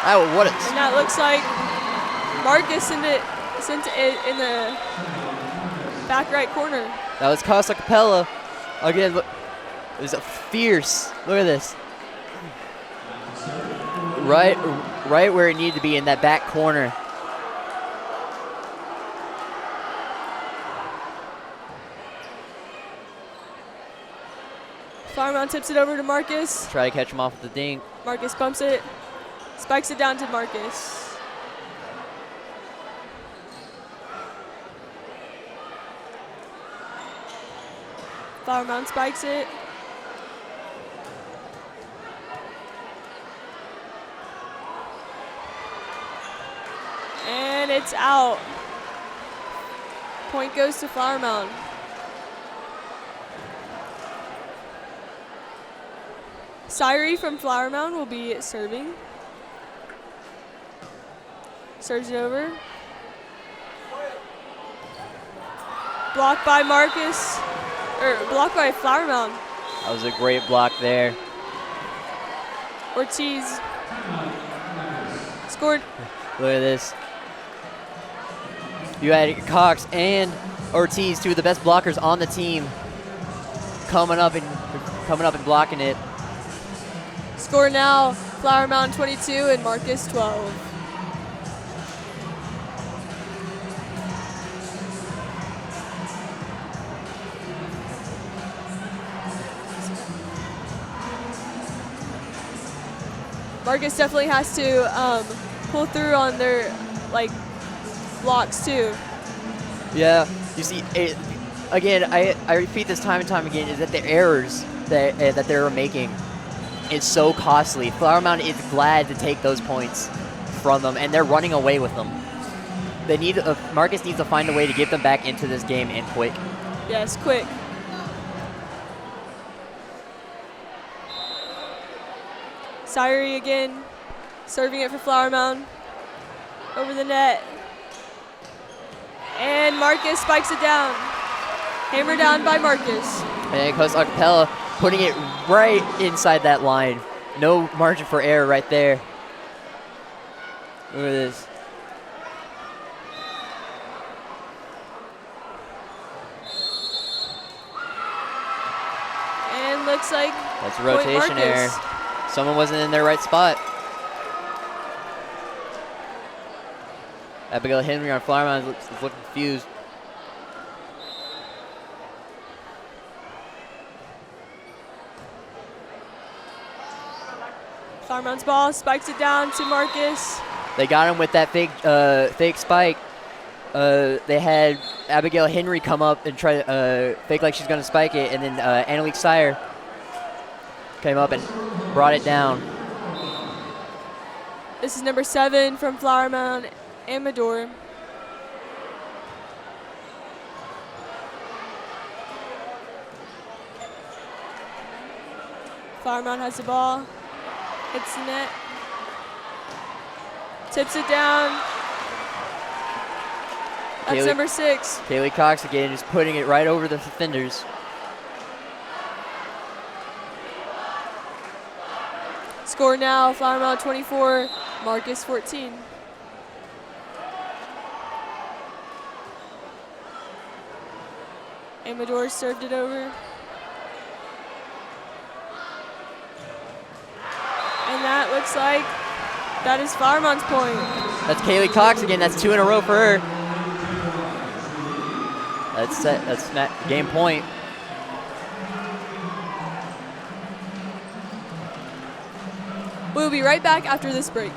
Oh, what And that looks like Marcus sent it in the back right corner. that was Costa Capella. Again, look, it was a fierce. Look at this. Right where it needed to be in that back corner. Flower Mound tips it over to Marcus. Try to catch him off with the dink. Marcus bumps it, spikes it down to Marcus. Flower Mound spikes it. And it's out. Point goes to Flower Mound. Syrie from Flower Mound will be serving. Serves it over. Blocked by Marcus, or blocked by Flower Mound. That was a great block there. Ortiz scored. Look at this. You had Cox and Ortiz, two of the best blockers on the team, coming up and blocking it. Score now, Flower Mound 22 and Marcus 12. Marcus definitely has to pull through on their blocks too. Yeah, you see, again, I repeat this time and time again, is that the errors that they're making is so costly. Flower Mound is glad to take those points from them, and they're running away with them. They need Marcus needs to find a way to get them back into this game and quick. Yes, quick. Syrie again, serving it for Flower Mound. Over the net. And Marcus spikes it down. Hammer down by Marcus. And Costa Capella putting it right inside that line. No margin for error right there. Look at this. And looks like That's a point rotation Marcus. error. Someone wasn't in their right spot. Abigail Henry on Flower Mound is looking confused. Flower Mound's ball spikes it down to Marcus. They got him with that fake spike. They had Abigail Henry come up and try to fake like she's going to spike it, and then Annalise Sire came up and brought it down. This is number 7 from Flower Mound, Amador. Flower Mound has the ball. Hits the net. Tips it down. That's number 6. Kaylee Cox again just putting it right over the defenders. Score now, Flower Mound 24, Marcus 14. Amador served it over. And that looks like that is Flower Mound's point. That's Kaylee Cox again. That's 2 in a row for her. That's set. That's game point. We'll be right back after this break.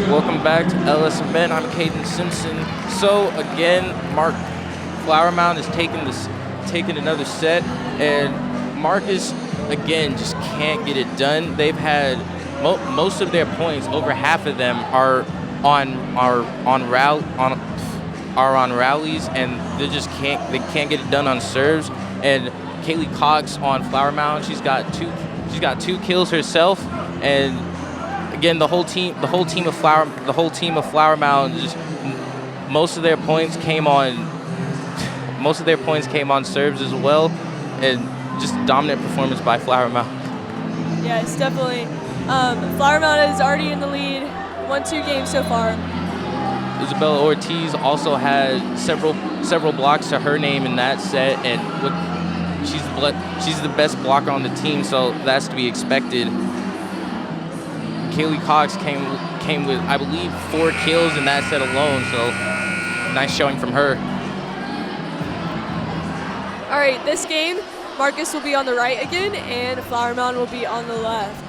Welcome back to LSMN. I'm Caden Simpson. So again, Flower Mound is taking another set, and Marcus again just can't get it done. They've had most of their points, over half of them are on rallies, and they can't get it done on serves. And Kaylee Cox on Flower Mound, she's got two kills herself, and again, the whole team of Flower Mound, just most of their points came on serves as well, and just a dominant performance by Flower Mound. Yes, definitely. Flower Mound is already in the lead, 1-2 games so far. Isabella Ortiz also had several blocks to her name in that set, and she's the best blocker on the team, so that's to be expected. Kaylee Cox came with, I believe, 4 kills in that set alone, so nice showing from her. All right, this game, Marcus will be on the right again, and Flower Mound will be on the left.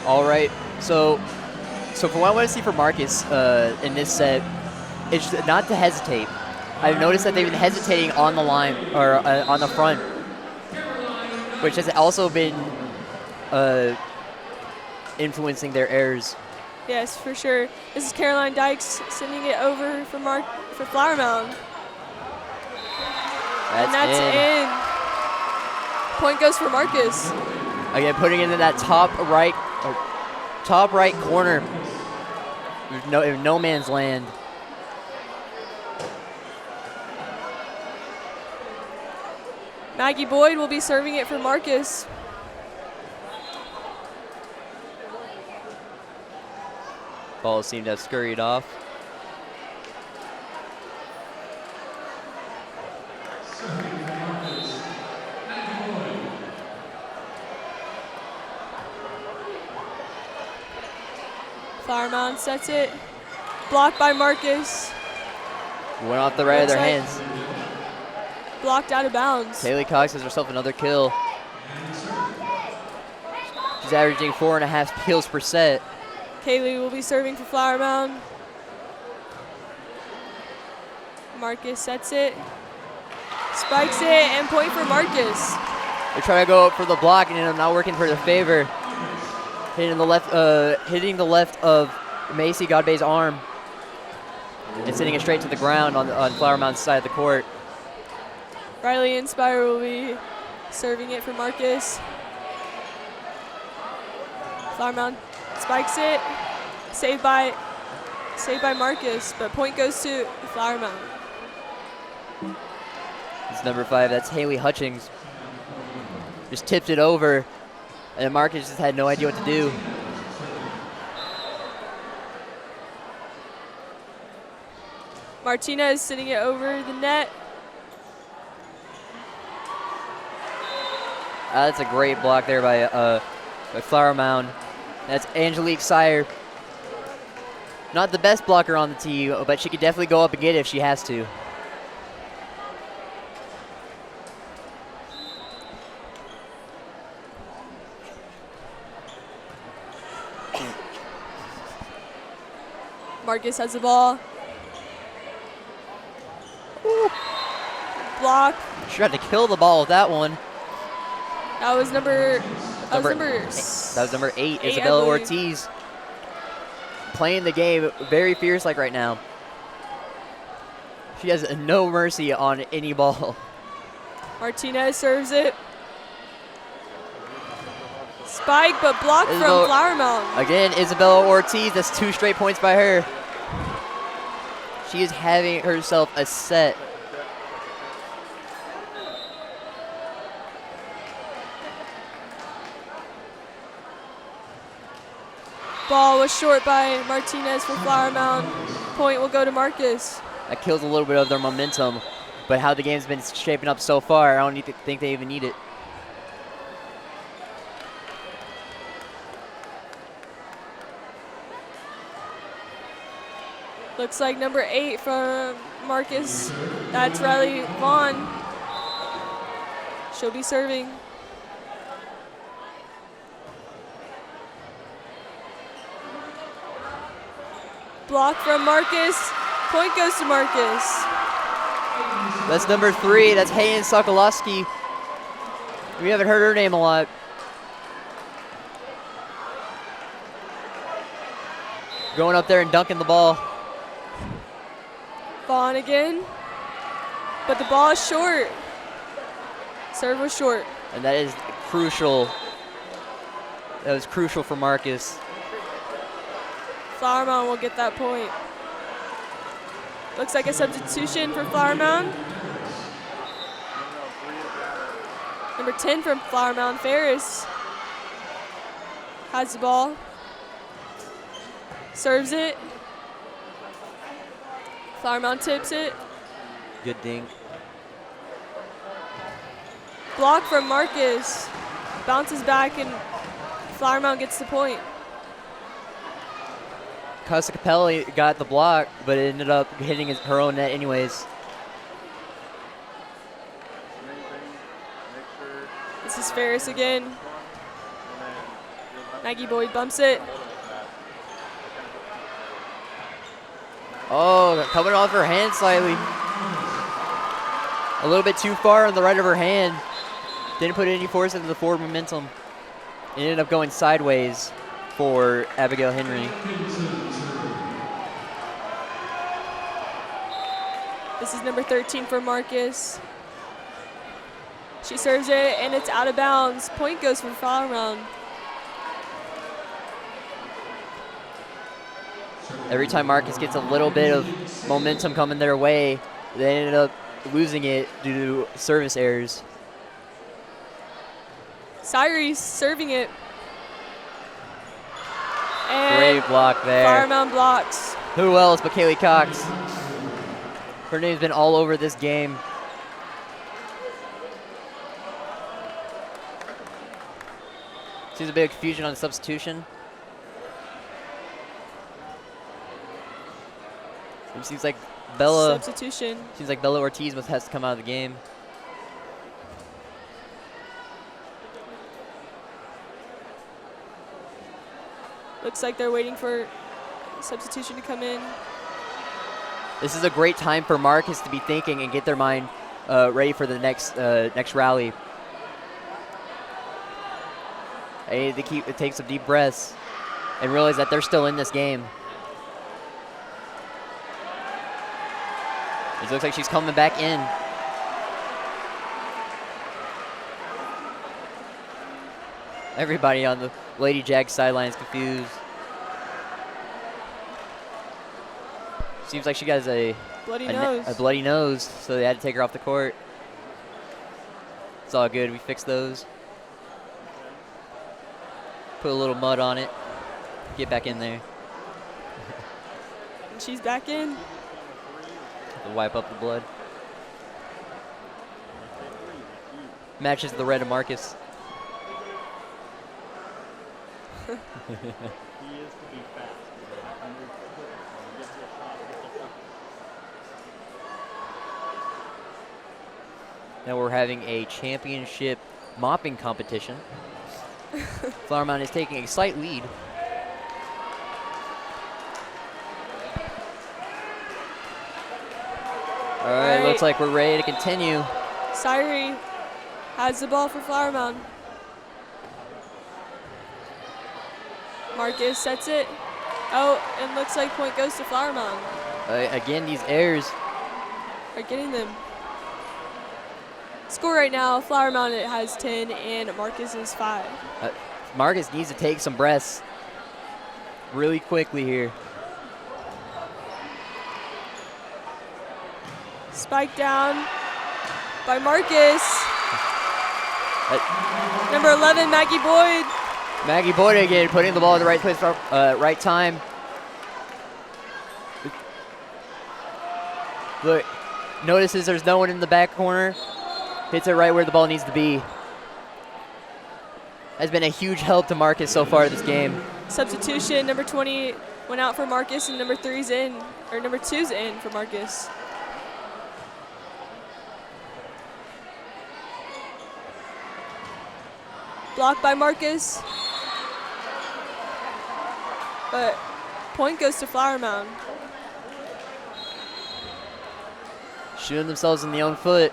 All right, so from what I want to see for Marcus in this set, it's just not to hesitate. I've noticed that they've been hesitating on the line or on the front, which has also been influencing their errors. Yes, for sure. This is Caroline Dykes sending it over for Flower Mound. That's in. Point goes for Marcus. Again, putting it into that top right corner. No man's land. Maggie Boyd will be serving it for Marcus. Ball seemed to have scurried off. Flower Mound sets it. Blocked by Marcus. Went off the right of their hands. Blocked out of bounds. Kaylee Cox has herself another kill. She's averaging 4.5 kills per set. Kaylee will be serving for Flower Mound. Marcus sets it. Spikes it, and point for Marcus. They're trying to go up for the block, and it's not working for their favor. Hitting the left of Macy Godbay's arm, and sending it straight to the ground on Flower Mound's side of the court. Riley Inspire will be serving it for Marcus. Flower Mound spikes it. Saved by Marcus, but point goes to Flower Mound. It's number 5. That's Haley Hutchings. Just tipped it over, and Marcus just had no idea what to do. Martinez sitting it over the net. That's a great block there by Flower Mound. That's Angelique Sire. Not the best blocker on the tee, but she could definitely go up and get it if she has to. Marcus has the ball. Block. She tried to kill the ball with that one. That was number That was number 8, I Isabella believe. Ortiz. Playing the game very fierce like right now. She has no mercy on any ball. Martinez serves it. Spike, but blocked from Isabella- Flower Mound. Again, Isabella Ortiz, that's 2 straight points by her. She is having herself a set. Ball was short by Martinez for Flower Mound. Point will go to Marcus. That kills a little bit of their momentum, but how the game's been shaping up so far, I don't think they even need it. Looks like number 8 from Marcus. That's Riley Vaughn. She'll be serving. Block from Marcus. Point goes to Marcus. That's number 3, that's Hayen Sokolowski. We haven't heard her name a lot. Going up there and dunking the ball. Vaughn again. But the ball is short. Serve was short. And that is crucial. That was crucial for Marcus. Flower Mound will get that point. Looks like a substitution for Flower Mound. Number 10 from Flower Mound, Ferris, has the ball. Serves it. Flower Mound tips it. Good dink. Block from Marcus. Bounces back and Flower Mound gets the point. Casa Capelli got the block, but it ended up hitting her own net anyways. This is Ferris again. Maggie Boyd bumps it. Oh, coming off her hand slightly. A little bit too far on the right of her hand. Didn't put any force into the forward momentum. It ended up going sideways for Abigail Henry. This is number 13 for Marcus. She serves it and it's out of bounds. Point goes for Flower Mound. Every time Marcus gets a little bit of momentum coming their way, they ended up losing it due to service errors. Cyrese serving it. And Great block there. Flower Mound blocks. Who else but Kaylee Cox? Her name's been all over this game. Seems a bit of confusion on the substitution. It seems like Bella Ortiz has to come out of the game. Looks like they're waiting for substitution to come in. This is a great time for Marcus to be thinking and get their mind ready for the next rally. They need to take some deep breaths and realize that they're still in this game. It looks like she's coming back in. Everybody on the Lady Jags sideline is confused. Seems like she got a bloody nose, so they had to take her off the court. It's all good. We fixed those. Put a little mud on it. Get back in there. And she's back in. To wipe up the blood. Matches the red of Marcus. He is to be fast. Now we're having a championship mopping competition. Flower Mound is taking a slight lead. All right, looks like we're ready to continue. Syrie has the ball for Flower Mound. Marcus sets it. Oh, and looks like point goes to Flower Mound. Again, these errors are getting them. Score right now, Flower Mound has 10 and Marcus is 5. Marcus needs to take some breaths really quickly here. Spike down by Marcus. Number 11, Maggie Boyd. Maggie Boyd again, putting the ball in the right place for right time. Look, notices there's no one in the back corner. Hits it right where the ball needs to be. Has been a huge help to Marcus so far this game. Substitution, number 20 went out for Marcus and number 2's in for Marcus. Blocked by Marcus. But point goes to Flower Mound. Shooting themselves in the own foot.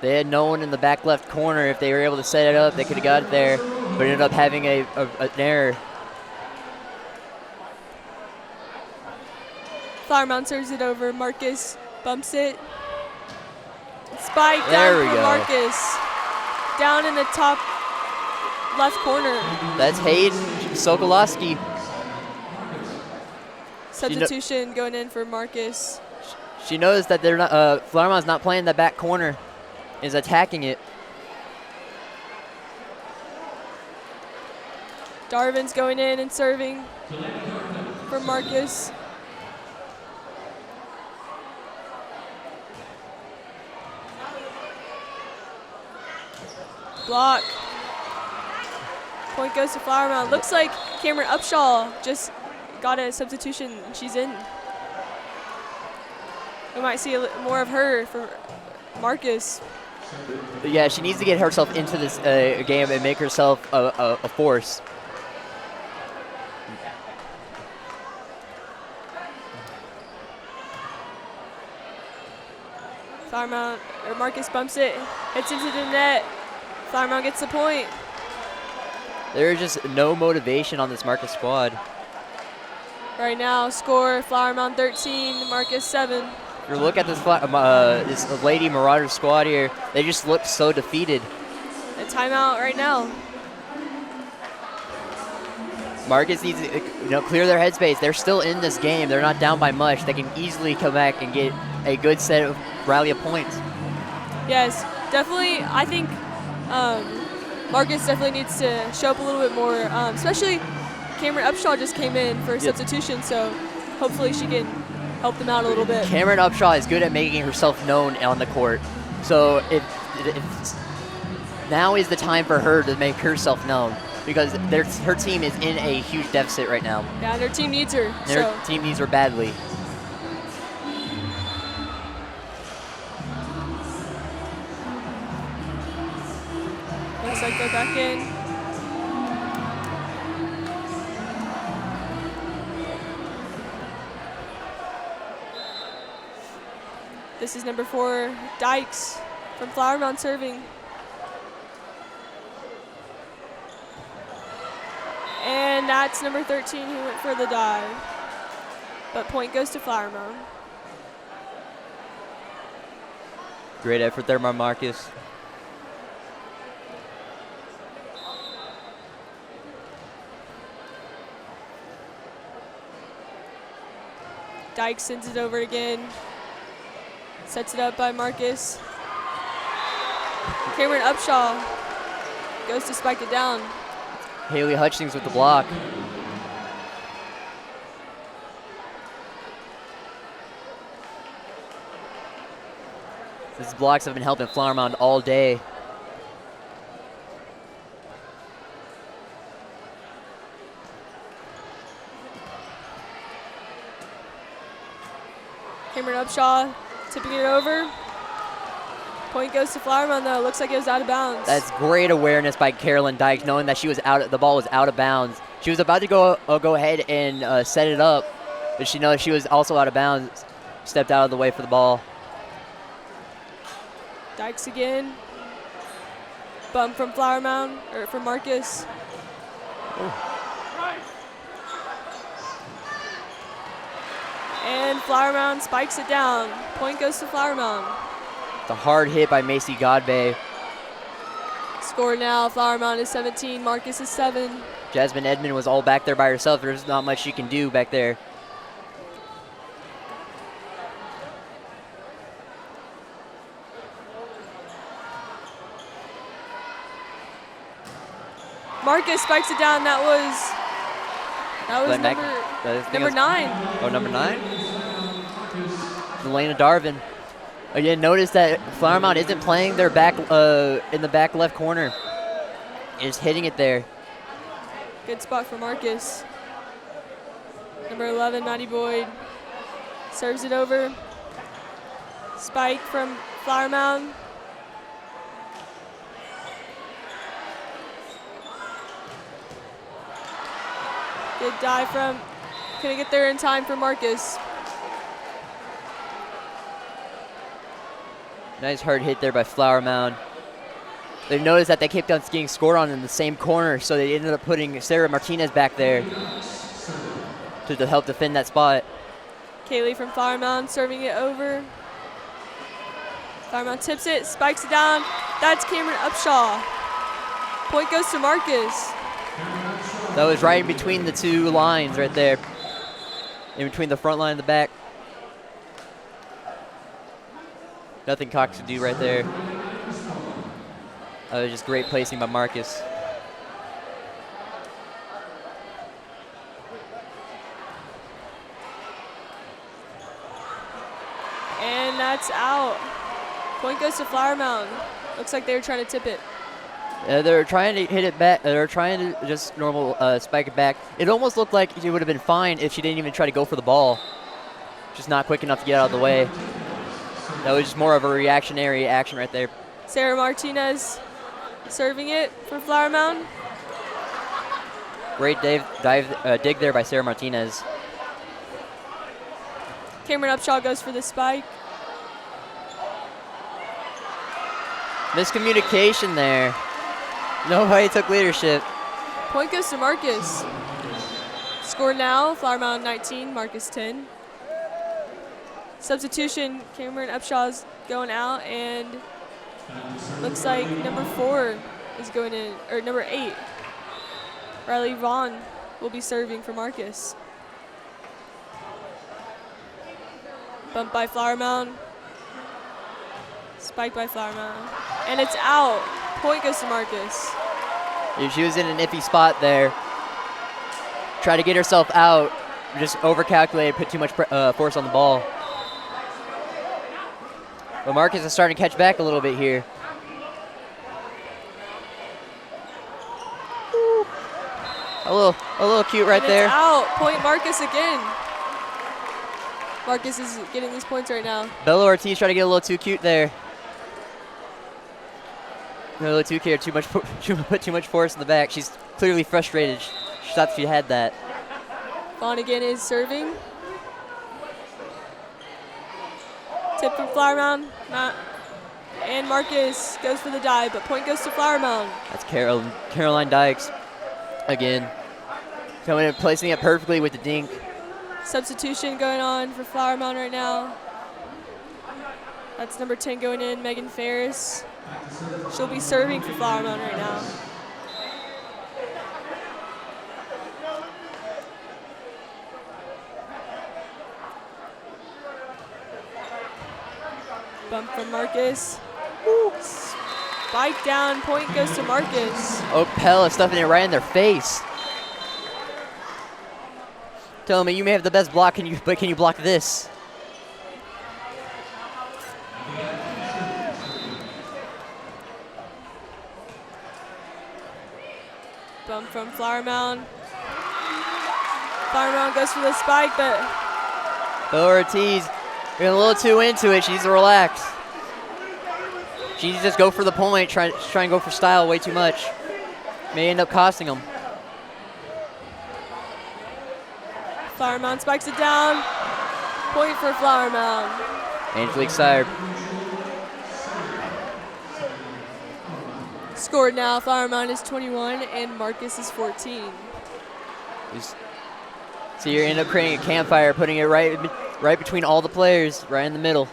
They had no one in the back left corner. If they were able to set it up, they could have got it there, but ended up having an error. Flower Mound serves it over. Marcus bumps it. Spike There down for Marcus. Down in the top left corner. That's Hayden Sokolowski. Substitution going in for Marcus. She knows that they're not. Flower Mound's not playing the back corner. Is attacking it. Darvin's going in and serving for Marcus. Block. Point goes to Flower Mound. Looks like Cameron Upshaw just got a substitution and she's in. We might see more of her for Marcus. Yeah, she needs to get herself into this game and make herself a force. Flower Mound, or Marcus bumps it, hits into the net. Flower Mound gets the point. There's just no motivation on this Marcus squad. Right now, score Flower Mound 13, Marcus 7. If you look at this this Lady Marauder squad here, they just look so defeated. A timeout right now. Marcus needs to clear their headspace. They're still in this game. They're not down by much. They can easily come back and get a good set of rally of points. Yes, definitely. I think Marcus definitely needs to show up a little bit more, especially Cameron Upshaw just came in for a substitution, so hopefully she can help them out a little bit. Cameron Upshaw is good at making herself known on the court. So if now is the time for her to make herself known, because her team is in a huge deficit right now. Yeah, and her team needs her. Their team needs her badly. Looks like they're back in. This is number 4, Dykes from Flower Mound serving. And that's number 13 who went for the dive. But point goes to Flower Mound. Great effort there by Marcus. Dykes sends it over again. Sets it up by Marcus. Cameron Upshaw goes to spike it down. Haley Hutchings with the block. These blocks have been helping Flower Mound all day. Cameron Upshaw tipping it over. Point goes to Flower Mound though. Looks like it was out of bounds. That's great awareness by Carolyn Dykes, knowing that the ball was out of bounds. She was about to go ahead and set it up, but she knows she was also out of bounds. Stepped out of the way for the ball. Dykes again. Bump from Flower Mound, or from Marcus. Ooh. And Flower Mound spikes it down. Point goes to Flower Mound. It's a hard hit by Macy Godbey. Score now, Flower Mound is 17, Marcus is 7. Jasmine Edmond was all back there by herself. There's not much she can do back there. Marcus spikes it down. That was number 9. Oh, number 9? Elena Darvin. Again, notice that Flower Mound isn't playing their back in the back left corner. Is hitting it there. Good spot for Marcus. Number 11, Maddie Boyd, serves it over. Spike from Flower Mound. Good dive from, couldn't get there in time for Marcus. Nice hard hit there by Flower Mound. They noticed that they kept on getting scored on in the same corner, so they ended up putting Sarah Martinez back there to help defend that spot. Kaylee from Flower Mound serving it over. Flower Mound tips it, spikes it down. That's Cameron Upshaw. Point goes to Marcus. That was right in between the two lines right there. In between the front line and the back. Nothing Cox could do right there. That was just great placing by Marcus. And that's out. Point goes to Flower Mound. Looks like they were trying to tip it. They're trying to hit it back. They're trying to just normal spike it back. It almost looked like she would have been fine if she didn't even try to go for the ball. Just not quick enough to get out of the way. That was just more of a reactionary action right there. Sarah Martinez serving it for Flower Mound. Great dig there by Sarah Martinez. Cameron Upshaw goes for the spike. Miscommunication there. Nobody took leadership. Point goes to Marcus. Score now, Flower Mound 19, Marcus 10. Substitution, Cameron Upshaw's going out, and looks like number 4 is going in, or number 8. Riley Vaughn will be serving for Marcus. Bump by Flower Mound. Spike by Flower Mound. And it's out. Point goes to Marcus. She was in an iffy spot there. Tried to get herself out, just overcalculated, put too much force on the ball. But Marcus is starting to catch back a little bit here. Woo. A little cute right there. Out. Point Marcus again. Marcus is getting these points right now. Bella Ortiz trying to get a little too cute there. A little too cute. Put too much force in the back. She's clearly frustrated. She thought she had that. Flanagan is serving. Tip from Flower Mound. And Marcus goes for the dive, but point goes to Flower Mound. That's Caroline Dykes again. Coming in, placing it perfectly with the dink. Substitution going on for Flower Mound right now. That's number 10 going in, Megan Ferris. She'll be serving for Flower Mound right now. Bump from Marcus. Woo. Spike down, point goes to Marcus. Opel is stuffing it right in their face. Tell me, you may have the best block, but can you block this? Bump from Flower Mound. Flower Mound goes for the spike, but Bella Ortiz getting a little too into it. She needs to relax. She needs to just go for the point, try and go for style way too much. May end up costing them. Flower Mound spikes it down. Point for Flower Mound. Angelique Sire. Scored now, Flower Mound is 21 and Marcus is 14. So you end up creating a campfire, putting it right between all the players, right in the middle.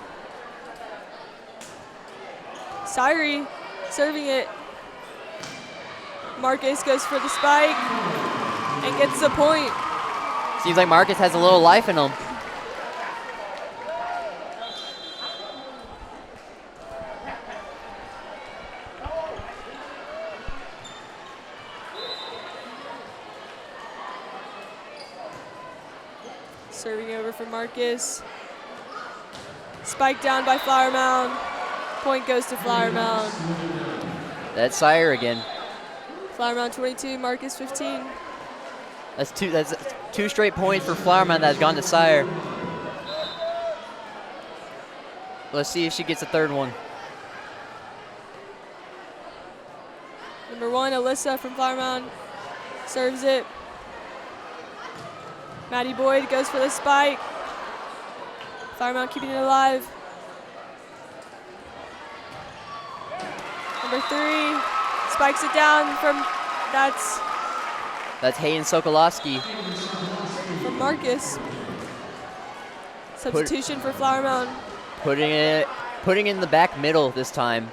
Syrie serving it. Marcus goes for the spike and gets the point. Seems like Marcus has a little life in him. Serving over for Marcus. Spike down by Flower Mound. Point goes to Flower Mound. That's Sire again. Flower Mound 22, Marcus 15. That's two straight points for Flower Mound that has gone to Sire. Let's see if she gets a third one. Number 1, Alyssa from Flower Mound serves it. Maddie Boyd goes for the spike. Flower Mound keeping it alive. Number 3 spikes it down from That's Hayden Sokolowski. from Marcus. Substitution for Flower Mound. Putting in the back middle this time.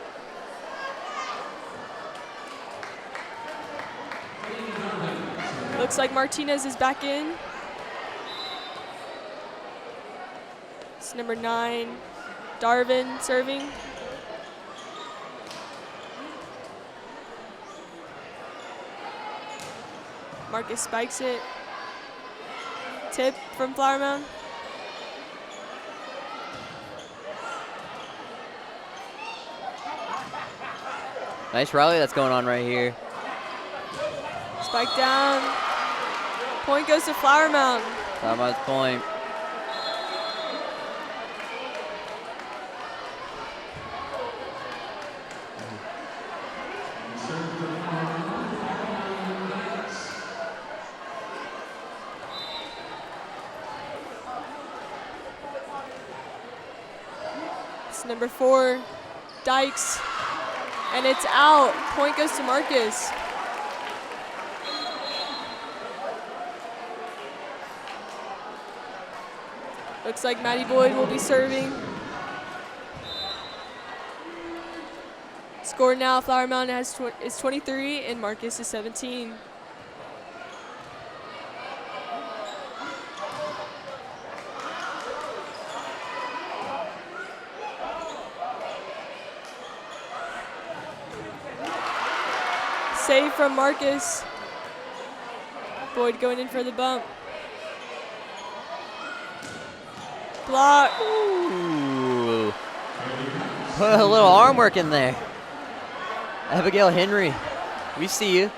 Looks like Martinez is back in. It's number 9, Darvin serving. Marcus spikes it. Tip from Flower Mound. Nice rally that's going on right here. Spike down. Point goes to Flower Mound. Flower Mound's point. It's number 4, Dykes. And it's out. Point goes to Marcus. Looks like Maddie Boyd will be serving. Score now, Flower Mound is 23 and Marcus is 17. Save from Marcus. Boyd going in for the bump. Block. Ooh. Put a little arm work in there. Abigail Henry, we see you.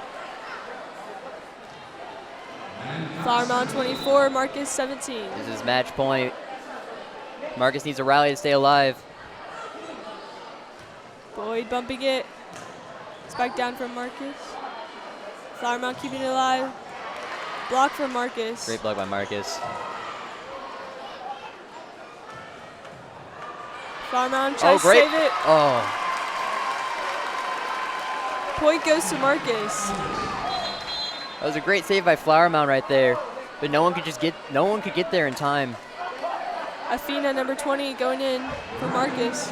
Flower Mound 24, Marcus 17. This is match point. Marcus needs a rally to stay alive. Boyd bumping it. Spike down from Marcus. Flower Mound keeping it alive. Block from Marcus. Great block by Marcus. Flower Mound tries to great. save it. Oh, Point goes to Marcus. that was a great save by Flower Mound right there. But no one could get there in time. Athena, number 20, going in for Marcus.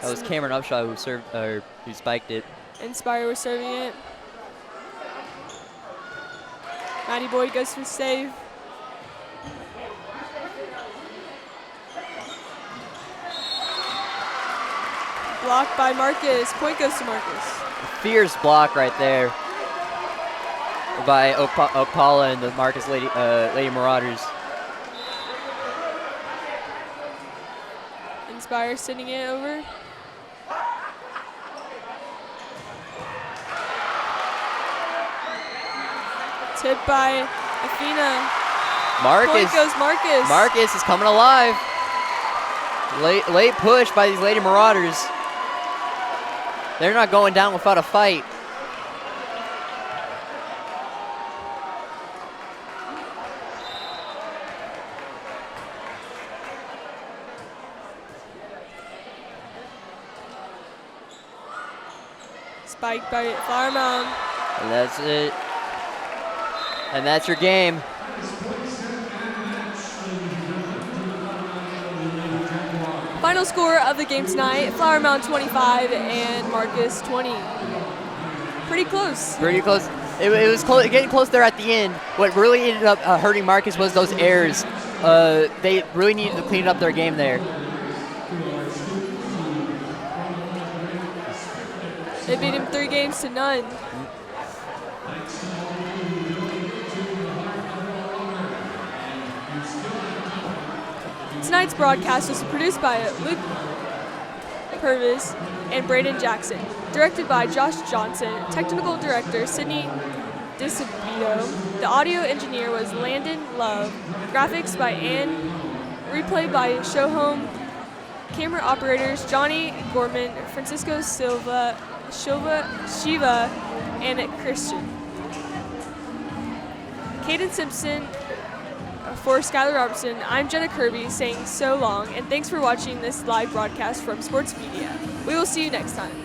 That was Cameron Upshaw who spiked it. Inspire was serving it. Maddie Boyd goes for save. Blocked by Marcus. Point goes to Marcus. Fierce block right there by Opala and the Marcus Lady Marauders. Inspire sending it over. Tipped by Athena. Marcus. Point goes Marcus. Marcus is coming alive. Late push by these Lady Marauders. They're not going down without a fight. Spiked by Flower Mound. And that's it. And that's your game. Final score of the game tonight, Flower Mound 25 and Marcus 20. Pretty close. Pretty close. It was getting close there at the end. What really ended up hurting Marcus was those errors. They really needed to clean up their game there. They beat him 3-0. Tonight's broadcast was produced by Luke Purvis and Brayden Jackson, directed by Josh Johnson, technical director Sydney DiSabito. The audio engineer was Landon Love, graphics by Ann, replay by Shohome, camera operators Johnny Gorman, Francisco Shiva, and Christian. Caden Simpson for Skylar Robertson, I'm Jenna Kirby saying so long, and thanks for watching this live broadcast from Sports Media. We will see you next time.